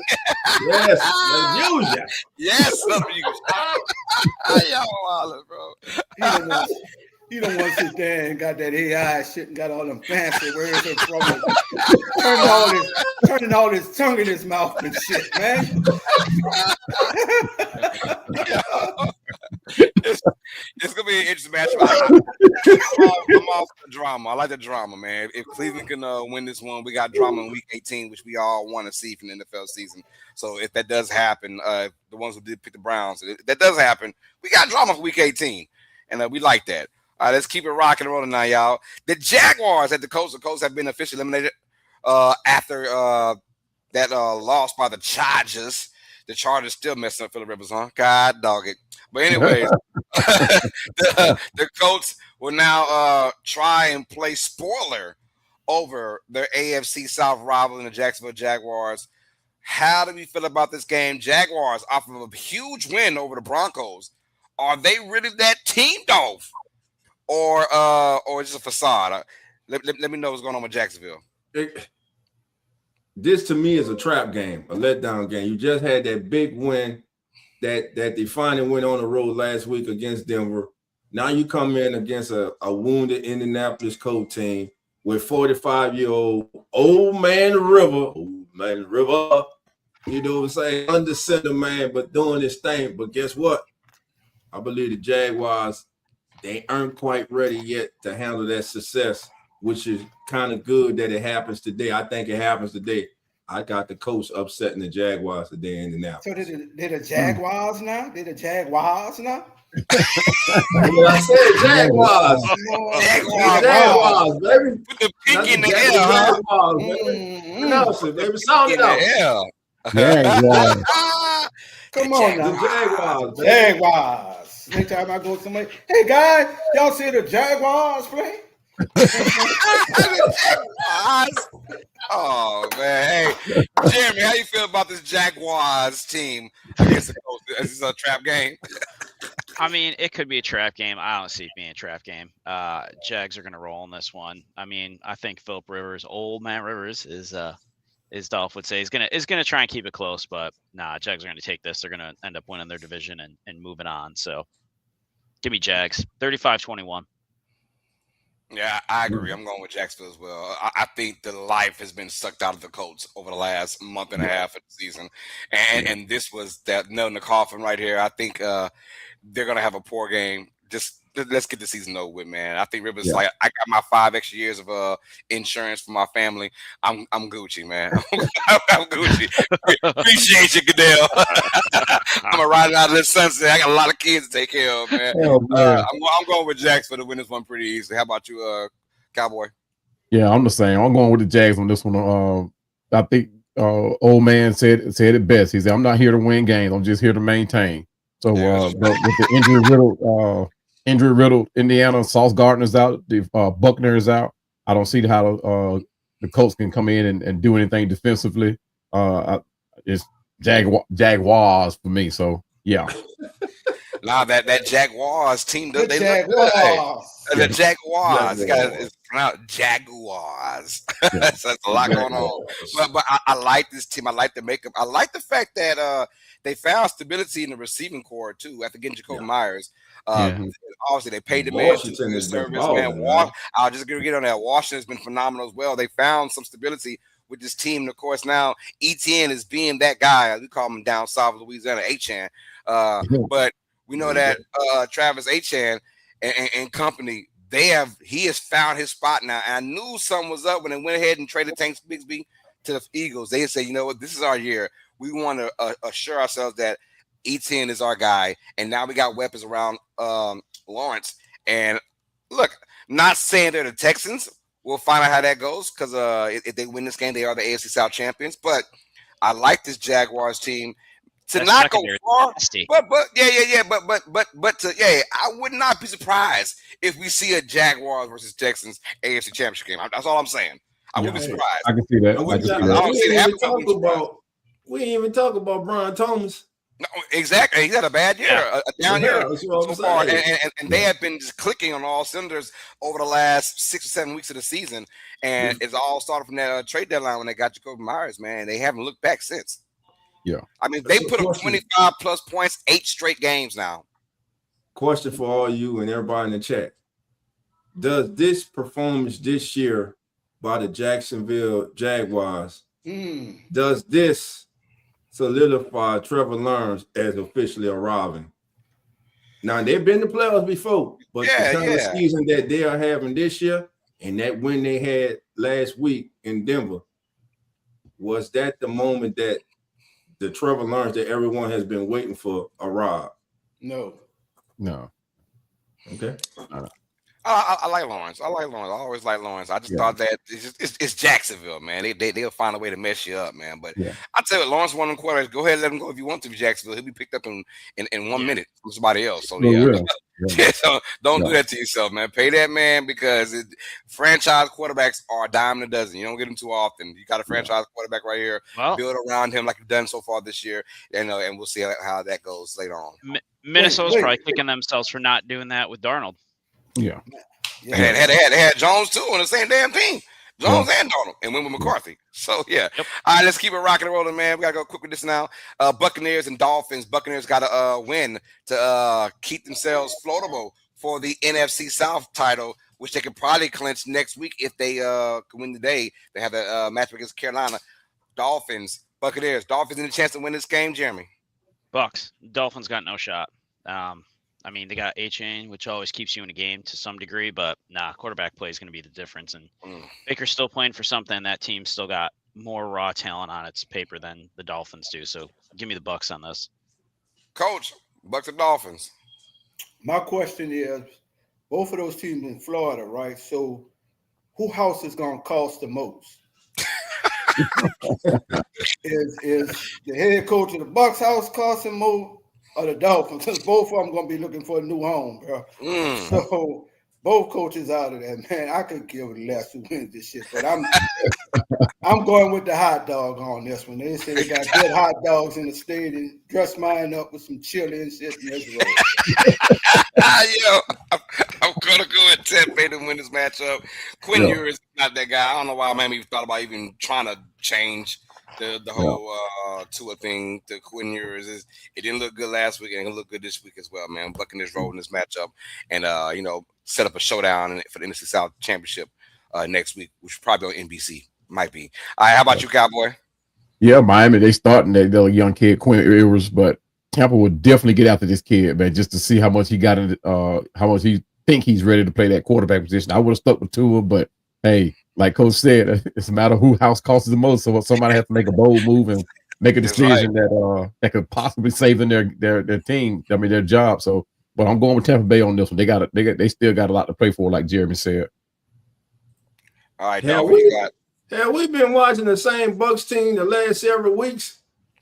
Yes, let them use you. Yes, let them use you. Y'all holler, bro. You don't want to sit there and got that AI shit and got all them fancy words in front of turning all this tongue in his mouth and shit, man. It's gonna be an interesting matchup. I'm off the drama. I like the drama, man. If Cleveland can win this one, we got drama in Week 18, which we all want to see from the NFL season. So if that does happen, the ones who did pick the Browns, if that does happen, we got drama for Week 18, and we like that. All right, let's keep it rocking and rolling now, y'all. The Jaguars at the Colts have been officially eliminated after that loss by the Chargers. The Chargers still messing up Philip Rivers, huh? God dog it. But anyways, the Colts will now try and play spoiler over their AFC South rival in the Jacksonville Jaguars. How do we feel about this game? Jaguars off of a huge win over the Broncos. Are they really that team, Dolph? Or just a facade? Let me know what's going on with Jacksonville. This to me is a trap game, a letdown game. You just had that big win that they finally went on the road last week against Denver. Now you come in against a wounded Indianapolis Colts team with 45-year-old old man River. You know what I'm saying? Under center man, but doing his thing. But guess what? I believe the Jaguars they aren't quite ready yet to handle that success, which is kind of good that it happens today. I think it happens today. I got the Colts upsetting the Jaguars today in Indianapolis. So did the Jaguars now? Did the Jaguars now? I said Jaguars. Jaguars, baby. Put the pink in the air, Jaguars, baby. Pronounce it, baby. Sound it out. Jaguars. Come on now. The Jaguars, baby. Jaguars. Next time I go to somebody, hey guys, y'all see the Jaguars play? Oh man, hey Jeremy, how you feel about this Jaguars team against the Colts? Is this a trap game? I mean, it could be a trap game. I don't see it being a trap game. Jags are going to roll in this one. I mean, I think Philip Rivers, old man Rivers, is Dolph would say, is gonna try and keep it close. But nah, Jags are going to take this. They're going to end up winning their division and moving on. So give me Jags, 35-21. Yeah, I agree. I'm going with Jacksonville as well. I think the life has been sucked out of the Colts over the last month and a half of the season, and this was that nail in the coffin right here. I think they're gonna have a poor game. Just let's get the season over with, man. I think Rivers like I got my 5 extra years of insurance for my family. I'm Gucci, man. I'm Gucci. Appreciate you, Goodell. I'm gonna ride it out of the sunset. I got a lot of kids to take care of, man. I'm going with Jags for the win this one pretty easily. How about you, Cowboy? Yeah, I'm the same. I'm going with the Jags on this one. I think old man said it best. He said, "I'm not here to win games. I'm just here to maintain." So, but with the injury riddled Indiana, Sauce Gardner's out, the Buckner is out. I don't see how the Colts can come in and do anything defensively. It's Jaguars for me. So yeah. Nah, that Jaguars team does they Jaguars. look good. The Jaguars. It's pronounced Jaguars. That's a lot going on. But I like this team. I like the makeup. I like the fact that they found stability in the receiving core too after getting Jacoby Myers. Obviously, they paid the man to service. Man, I'll just get on that. Washington's been phenomenal as well. They found some stability with this team. And of course, now ETN is being that guy. We call him down south of Louisiana, Achan. But we know that Travis Achan and company, he has found his spot now. And I knew something was up when they went ahead and traded Tank Bigsby to the Eagles. They said, you know what, this is our year. We want to assure ourselves that E10 is our guy. And now we got weapons around Lawrence. And look, not saying they're the Texans. We'll find out how that goes because if they win this game, they are the AFC South champions. But I like this Jaguars team to not go far. I would not be surprised if we see a Jaguars versus Texans AFC Championship game. That's all I'm saying. I would be surprised. I can see that. We didn't even talk about Brian Thomas. No, exactly. He's had a bad year, a down year so far, and they have been just clicking on all cylinders over the last 6 or 7 weeks of the season. And it's all started from that trade deadline when they got Jacoby Myers. Man, they haven't looked back since. Yeah, I mean they put up 25 plus points, 8 straight games now. Question for all you and everybody in the chat: does this performance this year by the Jacksonville Jaguars does this solidify Trevor Lawrence as officially arriving? Now they've been to playoffs before, but the kind of season that they are having this year and that win they had last week in Denver, was that the moment that the Trevor Lawrence that everyone has been waiting for arrived? No. Okay. I like Lawrence. I always like Lawrence. I just thought that it's Jacksonville, man. They'll find a way to mess you up, man. But I tell you, Lawrence won them quarterbacks. Go ahead and let him go if you want to be Jacksonville. He'll be picked up in 1 minute from somebody else. So so don't do that to yourself, man. Pay that man because franchise quarterbacks are a dime a dozen. You don't get them too often. You got a franchise quarterback right here. Build around him like you've done so far this year, and we'll see how that goes later on. Minnesota's probably kicking themselves for not doing that with Darnold. Yeah. They had Jones too on the same damn team. Jones and Darnold, and went with McCarthy. So All right, let's keep it rocking and rolling, man. We gotta go quick with this now. Buccaneers and Dolphins. Buccaneers got to win to keep themselves floatable for the NFC South title, which they could probably clinch next week if they can win today. They have a match against Carolina. Dolphins, Buccaneers. Dolphins any chance to win this game, Jeremy? Bucks. Dolphins got no shot. I mean, they got A-Chain, which always keeps you in a game to some degree, but quarterback play is going to be the difference. And Baker's still playing for something. That team's still got more raw talent on its paper than the Dolphins do. So give me the Bucs on this. Coach, Bucs and Dolphins. My question is, both of those teams in Florida, right? So who house is going to cost the most? is the head coach of the Bucs house costing more or the Dolphins? Because both of them going to be looking for a new home, bro. So both coaches out of there, man. I could give less who wins this shit, but I'm going with the hot dog on this one. They say they got good hot dogs in the stadium. Dress mine up with some chili and shit in this road. Yo, I'm gonna go with Tampa to win this matchup. Quinn Ewers is not that guy. I don't know why I even thought about even trying to change the whole Tua thing to Quinn Ewers. It didn't look good last week, and it'll look good this week as well, man. Bucking this road in this matchup, and set up a showdown for the NFC South Championship next week, which probably on NBC. Might be. All right, how about you, Cowboy? Yeah, Miami, they starting their young kid, Quinn Ewers, but Tampa would definitely get after this kid, man, just to see how much he got in, how much he think he's ready to play that quarterback position. I would have stuck with Tua, but hey, like Coach said, it's a matter of who house costs the most. So somebody has to make a bold move and make a decision that could possibly save them their team. I mean, their job. So, but I'm going with Tampa Bay on this one. They still got a lot to play for, like Jeremy said. All right, now we got. Yeah, we've been watching the same Bucs team the last several weeks.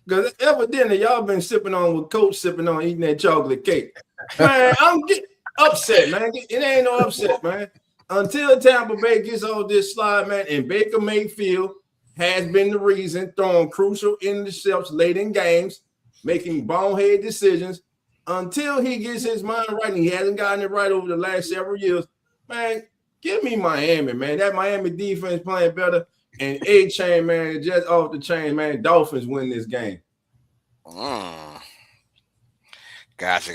Because evidently y'all been sipping on what Coach sipping on, eating that chocolate cake. Man, I'm getting upset, man. It ain't no upset, man. Until Tampa Bay gets all this slide, man, and Baker Mayfield has been the reason, throwing crucial interceptions late in games, making bonehead decisions. Until he gets his mind right, and he hasn't gotten it right over the last several years, man, give me Miami, man. That Miami defense playing better. And A-Chain, man, just off the chain, man. Dolphins win this game. Gotcha.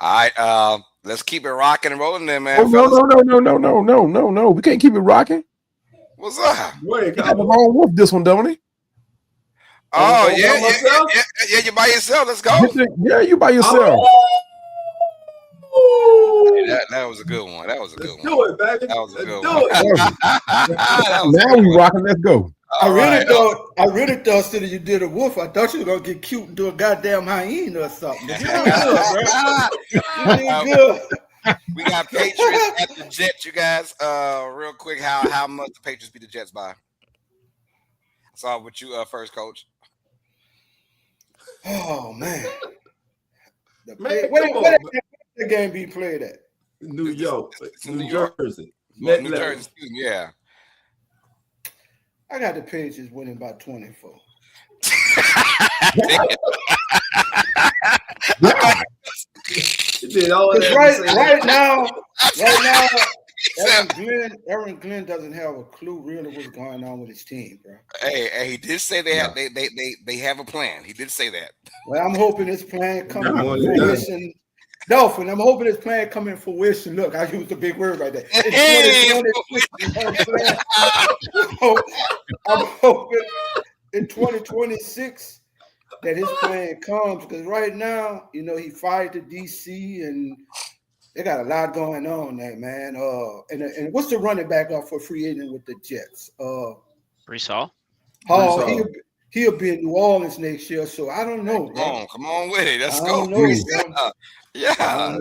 All right, let's keep it rocking and rolling then, man. Oh, no. We can't keep it rocking. What's up? Wait, got the wrong wolf this one, don't he? Oh, yeah, you by yourself. Let's go. Yeah, you by yourself. Hey, that was a good one. Let's do it, baby. That was a good one. Now we rocking. Let's go. I really thought instead of you did a wolf, I thought you were gonna get cute and do a goddamn hyena or something. You did good. We got Patriots at the Jets, you guys. Real quick, how much the Patriots beat the Jets by? So with you first, Coach. Oh man. Where the game be played at? New York, New Jersey. New Jersey, excuse me, yeah. I got the Patriots winning by 24. Right now, Aaron Glenn doesn't have a clue really what's going on with his team, bro. Hey, he did say they have a plan. He did say that. Well, I'm hoping this plan comes to fruition. Dolphin, I'm hoping this plan come in fruition. Look, I used a big word right there. I'm hoping in 2026 that his plan comes, because right now, he fired the DC and they got a lot going on there, man. And what's the running back up for free agent with the Jets? Breece Hall. He'll be in New Orleans next year, so I don't know. Come on with it. Let's go. Yeah, I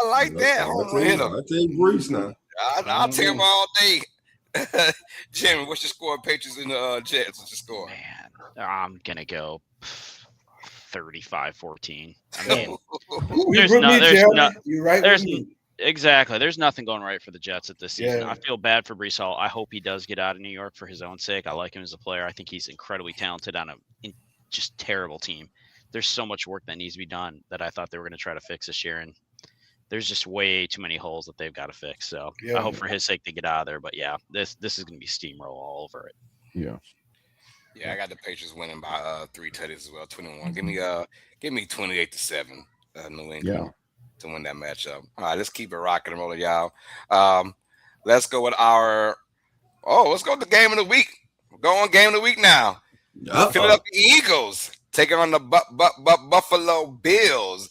like that. I'll take Breece now. I'll take him all day. Jimmy, what's your score? Patriots and the Jets. What's your score? Man, I'm gonna go 35-14. I mean, exactly. There's nothing going right for the Jets at this season. Yeah. I feel bad for Breece Hall. I hope he does get out of New York for his own sake. I like him as a player. I think he's incredibly talented on a just terrible team. There's so much work that needs to be done that I thought they were going to try to fix this year, and there's just way too many holes that they've got to fix. So I hope for his sake they get out of there. But yeah, this is going to be steamroll all over it. Yeah. Yeah, I got the Patriots winning by 3 touchdowns as well, 21. Give me 28-7, New England to win that matchup. All right, let's keep it rocking and rolling, y'all. Let's go with let's go with the game of the week. Go on game of the week now. Philadelphia Eagles taking on the Buffalo Bills.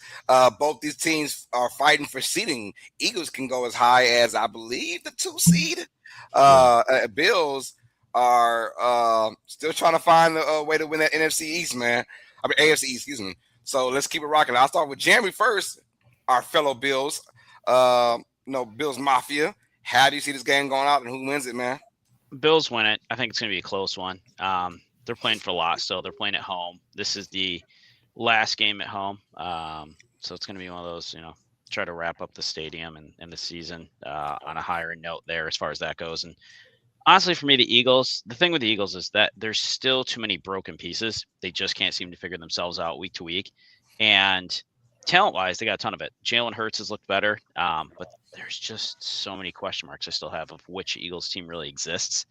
Both these teams are fighting for seeding. Eagles can go as high as, I believe, the 2 seed. Bills are still trying to find a way to win that NFC East, man. I mean, AFC East, excuse me. So let's keep it rocking. I'll start with Jeremy first, our fellow Bills. Bills Mafia. How do you see this game going out, and who wins it, man? Bills win it. I think it's going to be a close one. They're playing for a lot still. They're playing at home. This is the last game at home. So it's going to be one of those, try to wrap up the stadium and the season on a higher note there as far as that goes. And honestly, for me, the thing with the Eagles is that there's still too many broken pieces. They just can't seem to figure themselves out week to week. And talent-wise, they got a ton of it. Jalen Hurts has looked better, but there's just so many question marks I still have of which Eagles team really exists.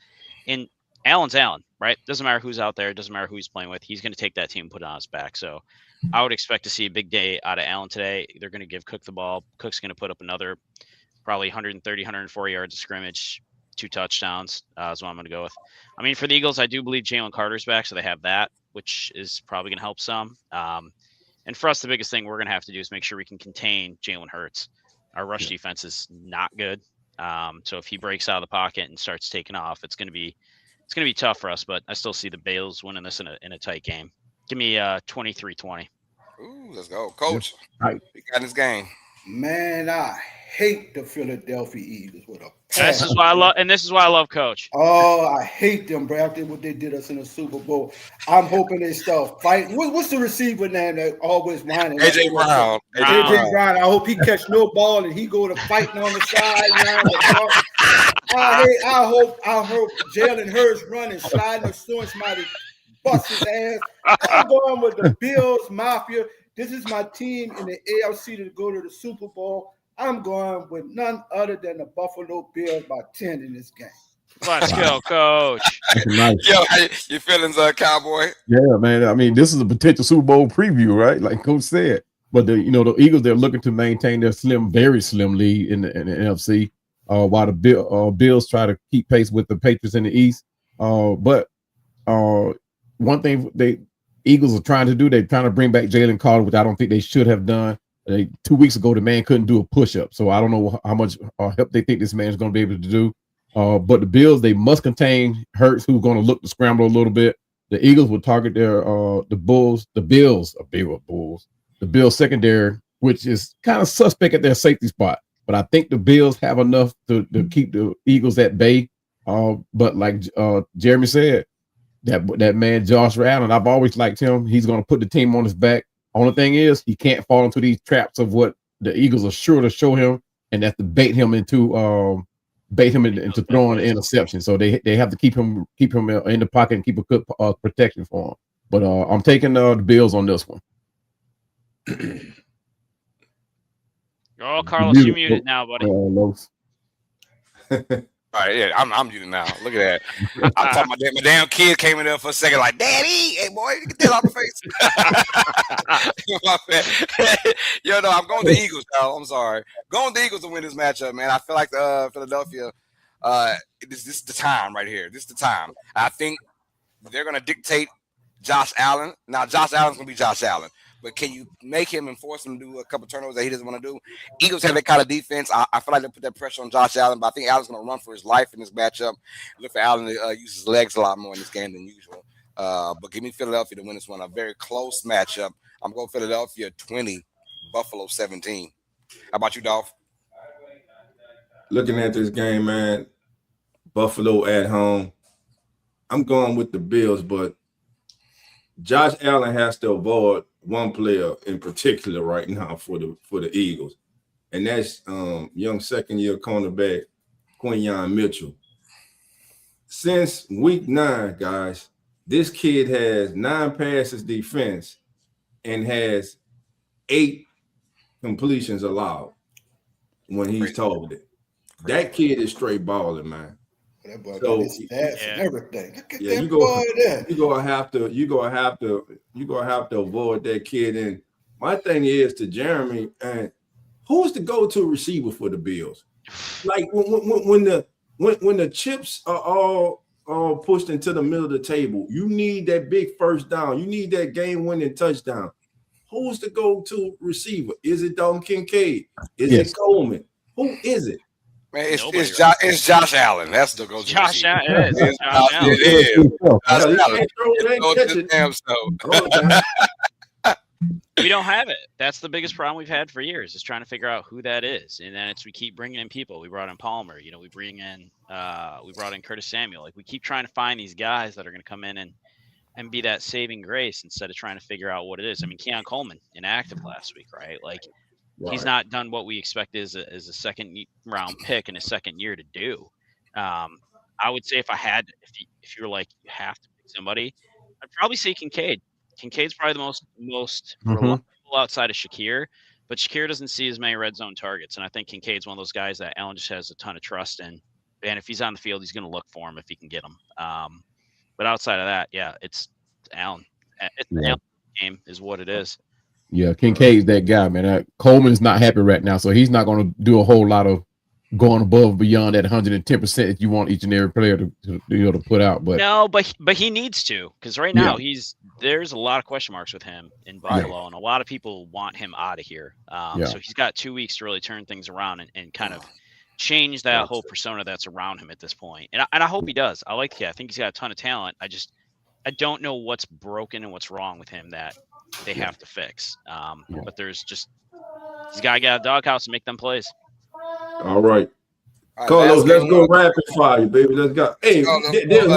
And Allen's Allen, right? Doesn't matter who's out there. Doesn't matter who he's playing with. He's going to take that team and put it on his back. So I would expect to see a big day out of Allen today. They're going to give Cook the ball. Cook's going to put up another probably 130, 140 yards of scrimmage, 2 touchdowns is what I'm going to go with. I mean, for the Eagles, I do believe Jalen Carter's back, so they have that, which is probably going to help some. And for us, the biggest thing we're going to have to do is make sure we can contain Jalen Hurts. Our rush defense is not good. So if he breaks out of the pocket and starts taking off, it's going to be tough for us. But I still see the Bills winning this in a tight game. Give me 23-20. Ooh, let's go, Coach. Right. We got this game. Man, I hate the Philadelphia Eagles with a passion. This is why I love Coach. Oh, I hate them, bro. After what they did us in the Super Bowl, I'm hoping they start fighting. What's the receiver name that always whining? AJ Brown. AJ Brown. I hope he catch no ball and he go to fighting on the side. I hope Jalen Hurts running, sliding, or throwing somebody bust his ass. I'm going with the Bills Mafia. This is my team in the AFC to go to the Super Bowl. I'm going with none other than the Buffalo Bills by 10 in this game. Let's go, Coach. Nice. Yo, your feelings, Cowboy? Yeah, man. I mean, this is a potential Super Bowl preview, right? Like Coach said. But the Eagles, they're looking to maintain their very slim lead in the NFC, while the Bills try to keep pace with the Patriots in the East. But one thing Eagles are trying to do, they're trying to bring back Jalen Carter, which I don't think they should have done. 2 weeks ago, the man couldn't do a push-up, so I don't know how much help they think this man's going to be able to do. But the Bills, they must contain Hurts, who's going to look to scramble a little bit. The Eagles will target their the Bills secondary, which is kind of suspect at their safety spot. But I think the Bills have enough to keep the Eagles at bay. But like Jeremy said, that man Josh Allen, I've always liked him. He's going to put the team on his back. Only thing is, he can't fall into these traps of what the Eagles are sure to show him, and that's to bait him into throwing an interception. So they have to keep him in the pocket and keep a good protection for him. But I'm taking the Bills on this one. Oh, Carlos, you're muted now, buddy. All right, yeah, I'm muted now. Look at that. I thought my damn kid came in there for a second, like, Daddy, hey boy, get that off my face. Yo, no, I'm going the Eagles, y'all. I'm sorry. Going the Eagles to win this matchup, man. I feel like Philadelphia, this is the time right here. This is the time. I think they're gonna dictate Josh Allen. Now, Josh Allen's gonna be Josh Allen. But can you make him and force him to do a couple turnovers that he doesn't want to do? Eagles have that kind of defense. I feel like they put that pressure on Josh Allen, but I think Allen's going to run for his life in this matchup. Look for Allen to use his legs a lot more in this game than usual. But give me Philadelphia to win this one. A very close matchup. I'm going Philadelphia 20, Buffalo 17. How about you, Dolph? Looking at this game, man, Buffalo at home. I'm going with the Bills, but Josh Allen has to avoid one player in particular right now for the Eagles, and that's young second-year cornerback Quinyon Mitchell. Since week 9, guys, this kid has 9 passes defense and has 8 completions allowed when he's targeted. That kid is straight balling, man. That boy got his stats and everything. Look at that you boy there. You're gonna have to avoid that kid. And my thing is to Jeremy, and who's the go-to receiver for the Bills? Like when the chips are all pushed into the middle of the table. You need that big first down. You need that game-winning touchdown. Who's the go-to receiver? Is it Dalton Kincaid? Is it Coleman? Who is it? Man, it's Josh Allen. That's the go-to. Josh receiver. Allen. It is. Josh Allen. We don't have it. That's the biggest problem we've had for years, is trying to figure out who that is. And then we keep bringing in people. We brought in Palmer. You know, we brought in Curtis Samuel. Like, we keep trying to find these guys that are going to come in and be that saving grace instead of trying to figure out what it is. I mean, Keon Coleman inactive last week, right? Like, he's not done what we expect as a second round pick in his second year to do. I would say if you were like, you have to pick somebody, I'd probably say Kincaid. Kincaid's probably the most reliable outside of Shakir, but Shakir doesn't see as many red zone targets. And I think Kincaid's one of those guys that Allen just has a ton of trust in. And if he's on the field, he's going to look for him if he can get him. But outside of that, it's Allen. It's the Allen game is what it is. Yeah, Kincaid's that guy, man. Coleman's not happy right now, so he's not going to do a whole lot of going above and beyond that 110% that you want each and every player to put out. But no, but he needs to, because right now there's a lot of question marks with him in Buffalo, and a lot of people want him out of here. So he's got 2 weeks to really turn things around and kind of change that whole persona that's around him at this point. And I hope he does. I like the kid. I think he's got a ton of talent. I don't know what's broken and what's wrong with him that they have to fix. But he's got to get a doghouse and make them plays. All right. Carlos, let's go rapid fire, baby. Let's go. Hey, there's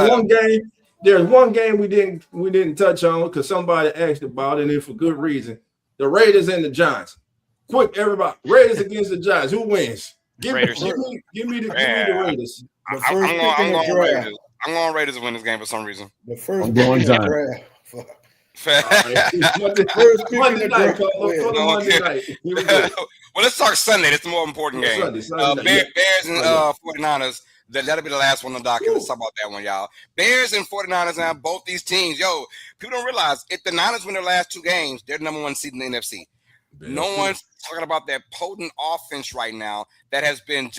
one game we didn't touch on because somebody asked about it, and for good reason. The Raiders and the Giants. Quick, everybody. Raiders against the Giants. Who wins? Give me the Raiders. I'm going Raiders to win this game for some reason. The first pick in the draft. Monday night. Here we go. Well, let's talk Sunday. That's the more important game. Sunday Bears and 49ers. That'll be the last one on the docket. Let's talk about that one, y'all. Bears and 49ers now, both these teams. Yo, people don't realize if the Niners win their last 2 games, they're the number 1 seed in the NFC. No one's talking about that potent offense right now that has been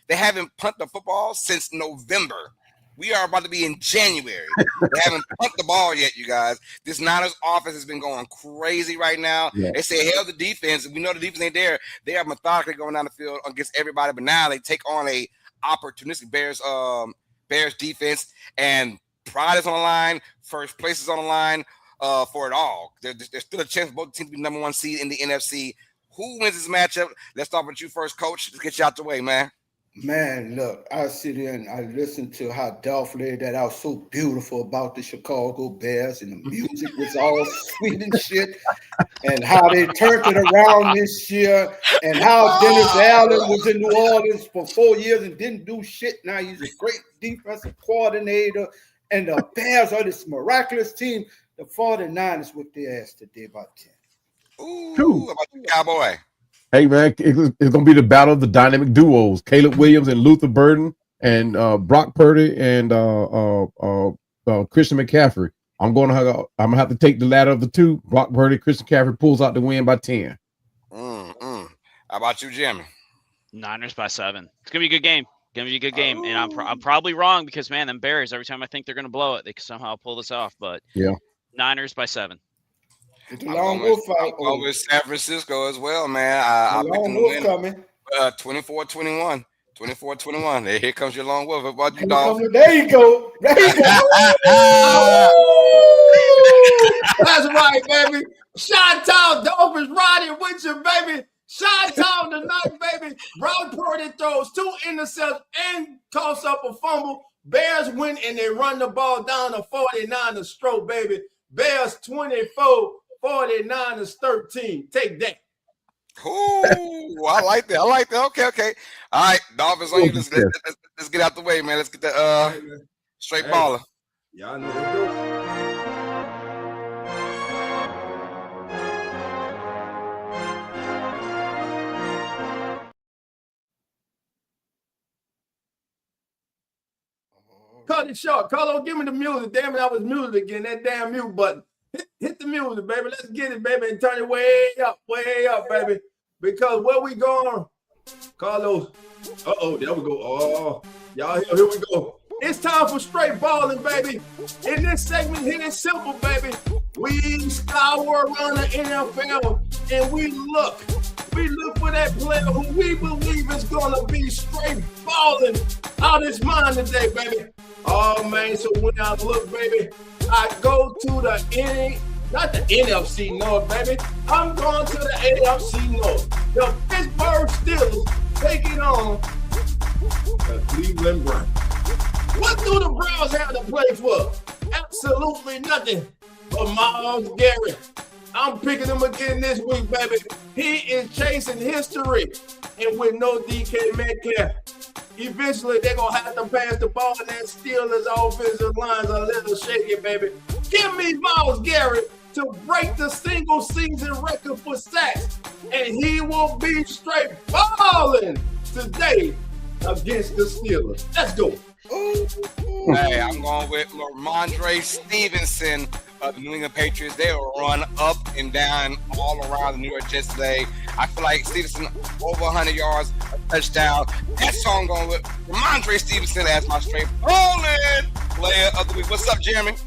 they haven't punted the football since November. We are about to be in January. They haven't punted the ball yet, you guys. This Niners offense has been going crazy right now. Yeah. They say, hell, the defense. We know the defense ain't there. They are methodically going down the field against everybody, but now they take on a opportunistic Bears defense, and pride is on the line. First place is on the line for it all. There's still a chance for both teams to be number 1 seed in the NFC. Who wins this matchup? Let's start with you first, Coach. Let's get you out the way, man. Man, look, I sit here and I listen to how Dolph laid that out so beautiful about the Chicago Bears, and the music was all sweet and shit, and how they turned it around this year, and how Dennis Allen was in New Orleans for 4 years and didn't do shit. Now he's a great defensive coordinator, and the Bears are this miraculous team. The 49ers whipped their ass today by 10. Ooh, how about you, Cowboy? Hey, man, it's going to be the battle of the dynamic duos. Caleb Williams and Luther Burden, and Brock Purdy and Christian McCaffrey. I'm going to have to take the latter of the two. Brock Purdy, Christian McCaffrey pulls out the win by 10. How about you, Jimmy? Niners by 7. It's going to be a good game. And I'm probably wrong because, man, them Bears, every time I think they're going to blow it, they can somehow pull this off. But Niners by 7. It's a long wolf fight. I'm with San Francisco as well, man. I picked them to win. Coming. 24-21. 24-21. Here comes your long wolf. What about you, dog? There you go. That's right, baby. Chi-Town Dolphins riding with you, baby. Chi-Town tonight, baby. Brock Purdy throws 2 interceptions and costs up a fumble. Bears win and they run the ball down to 49ers stroke, baby. Bears 24. 49ers 13. Take that. Ooh, I like that. Okay. All right, Dolphins on you. Let's get out the way, man. Let's get the straight baller. Y'all know what to do. Cut it short. Carlo, give me the music. Damn it, I was muted again. That damn mute button. Hit the music, baby. Let's get it, baby, and turn it way up, baby. Because where we going, Carlos? There we go. Oh, y'all, here we go. It's time for straight balling, baby. In this segment here, it's simple, baby. We scour around the NFL and we look for that player who we believe is gonna be straight balling out his mind today, baby. Oh man, so when I look, baby, I go to not the NFC North, baby. I'm going to the AFC North. The Pittsburgh Steelers taking on the Cleveland Browns. What do the Browns have to play for? Absolutely nothing but Myles Garrett. I'm picking him again this week, baby. He is chasing history. And with no DK Metcalf, eventually they're going to have to pass the ball, and that Steelers offensive line's a little shaky, baby. Give me Myles Garrett to break the single season record for sacks, and he will be straight balling today against the Steelers. Let's go. Hey, I'm going with Ramondre Stevenson of the New England Patriots. They will run up and down all around the New York Jets today. I feel like Stevenson over 100 yards, a touchdown. That's how I'm going with Ramondre Stevenson as my straight balling player of the week. What's up, Jeremy?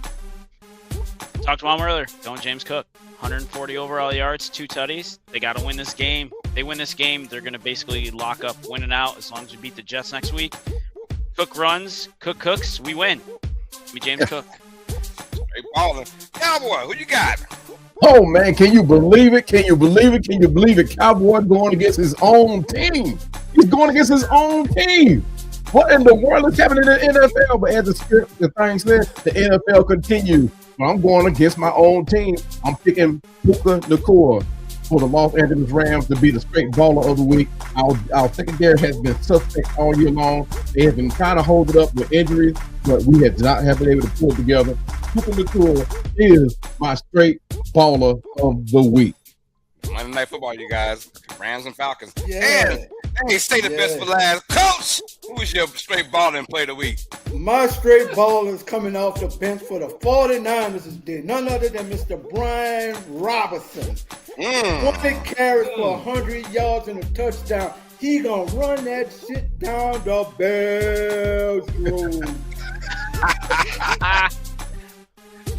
Talked about him earlier. Going James Cook. 140 overall yards, 2 tutties. They got to win this game. They win this game, they're going to basically lock up winning out as long as we beat the Jets next week. Cook runs, Cook cooks, we win. We James Cook. Straight balling. Cowboy, who you got? Oh man, can you believe it? Can you believe it? Can you believe it? Cowboy going against his own team. He's going against his own team. What in the world is happening in the NFL? But as the thing said, the NFL continues. So I'm going against my own team. I'm picking Puka Nacua for the Los Angeles Rams to be the straight baller of the week. Our secondary has been suspect all year long. They have been kind of holding up with injuries, but we have not been able to pull it together. Puka Nacua is my straight baller of the week. Monday Night Football, you guys. Rams and Falcons. Yeah. And hey, stay the best for last. Coach, who is your straight baller and play of the week? My straight baller is coming off the bench for the 49ers today. None other than Mr. Brian Robinson. 20 carries for 100 yards and a touchdown. He gonna run that shit down the Bears road.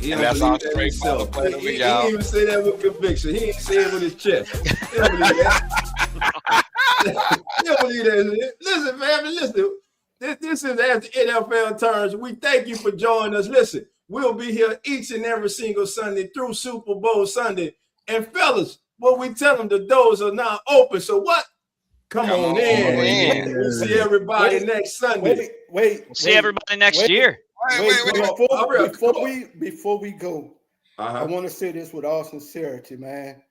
And that's our straight baller play of the week, y'all. He didn't even say that with conviction. He ain't say it with his chest. You don't believe that. You don't believe that. Listen, family, listen. This is as the NFL turns. We thank you for joining us. Listen, we'll be here each and every single Sunday through Super Bowl Sunday. And fellas, what we tell them, the doors are now open. So what? Come on in. We'll see everybody next Sunday. Wait. See everybody next year. Before we go, I want to say this with all sincerity, man.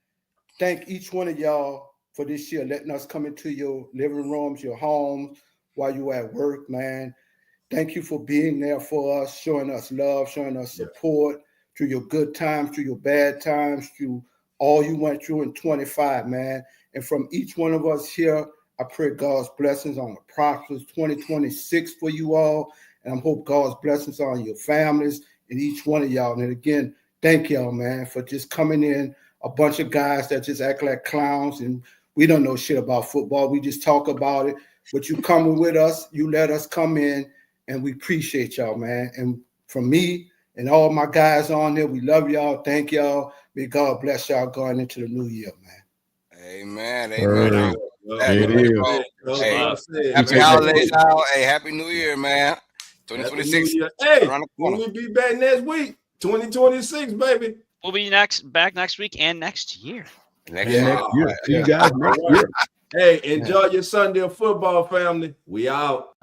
Thank each one of y'all for this year, letting us come into your living rooms, your homes, while you at work, man. Thank you for being there for us, showing us love, showing us support through your good times, through your bad times, through all you went through in 25, man. And from each one of us here, I pray God's blessings on a prosperous 2026 for you all. And I hope God's blessings on your families and each one of y'all. And again, thank y'all, man, for just coming in, a bunch of guys that just act like clowns. And we don't know shit about football. We just talk about it. But you coming with us, you let us come in, and we appreciate y'all, man. And from me and all my guys on there, we love y'all. Thank y'all. May God bless y'all going into the new year, man. Amen. Happy holidays, y'all. Hey, happy New Year, man. 2026. Hey, when we be back next week, 2026, baby. We'll be back next week and next year. Next year. See you guys next year. Hey, enjoy your Sunday of football, family. We out.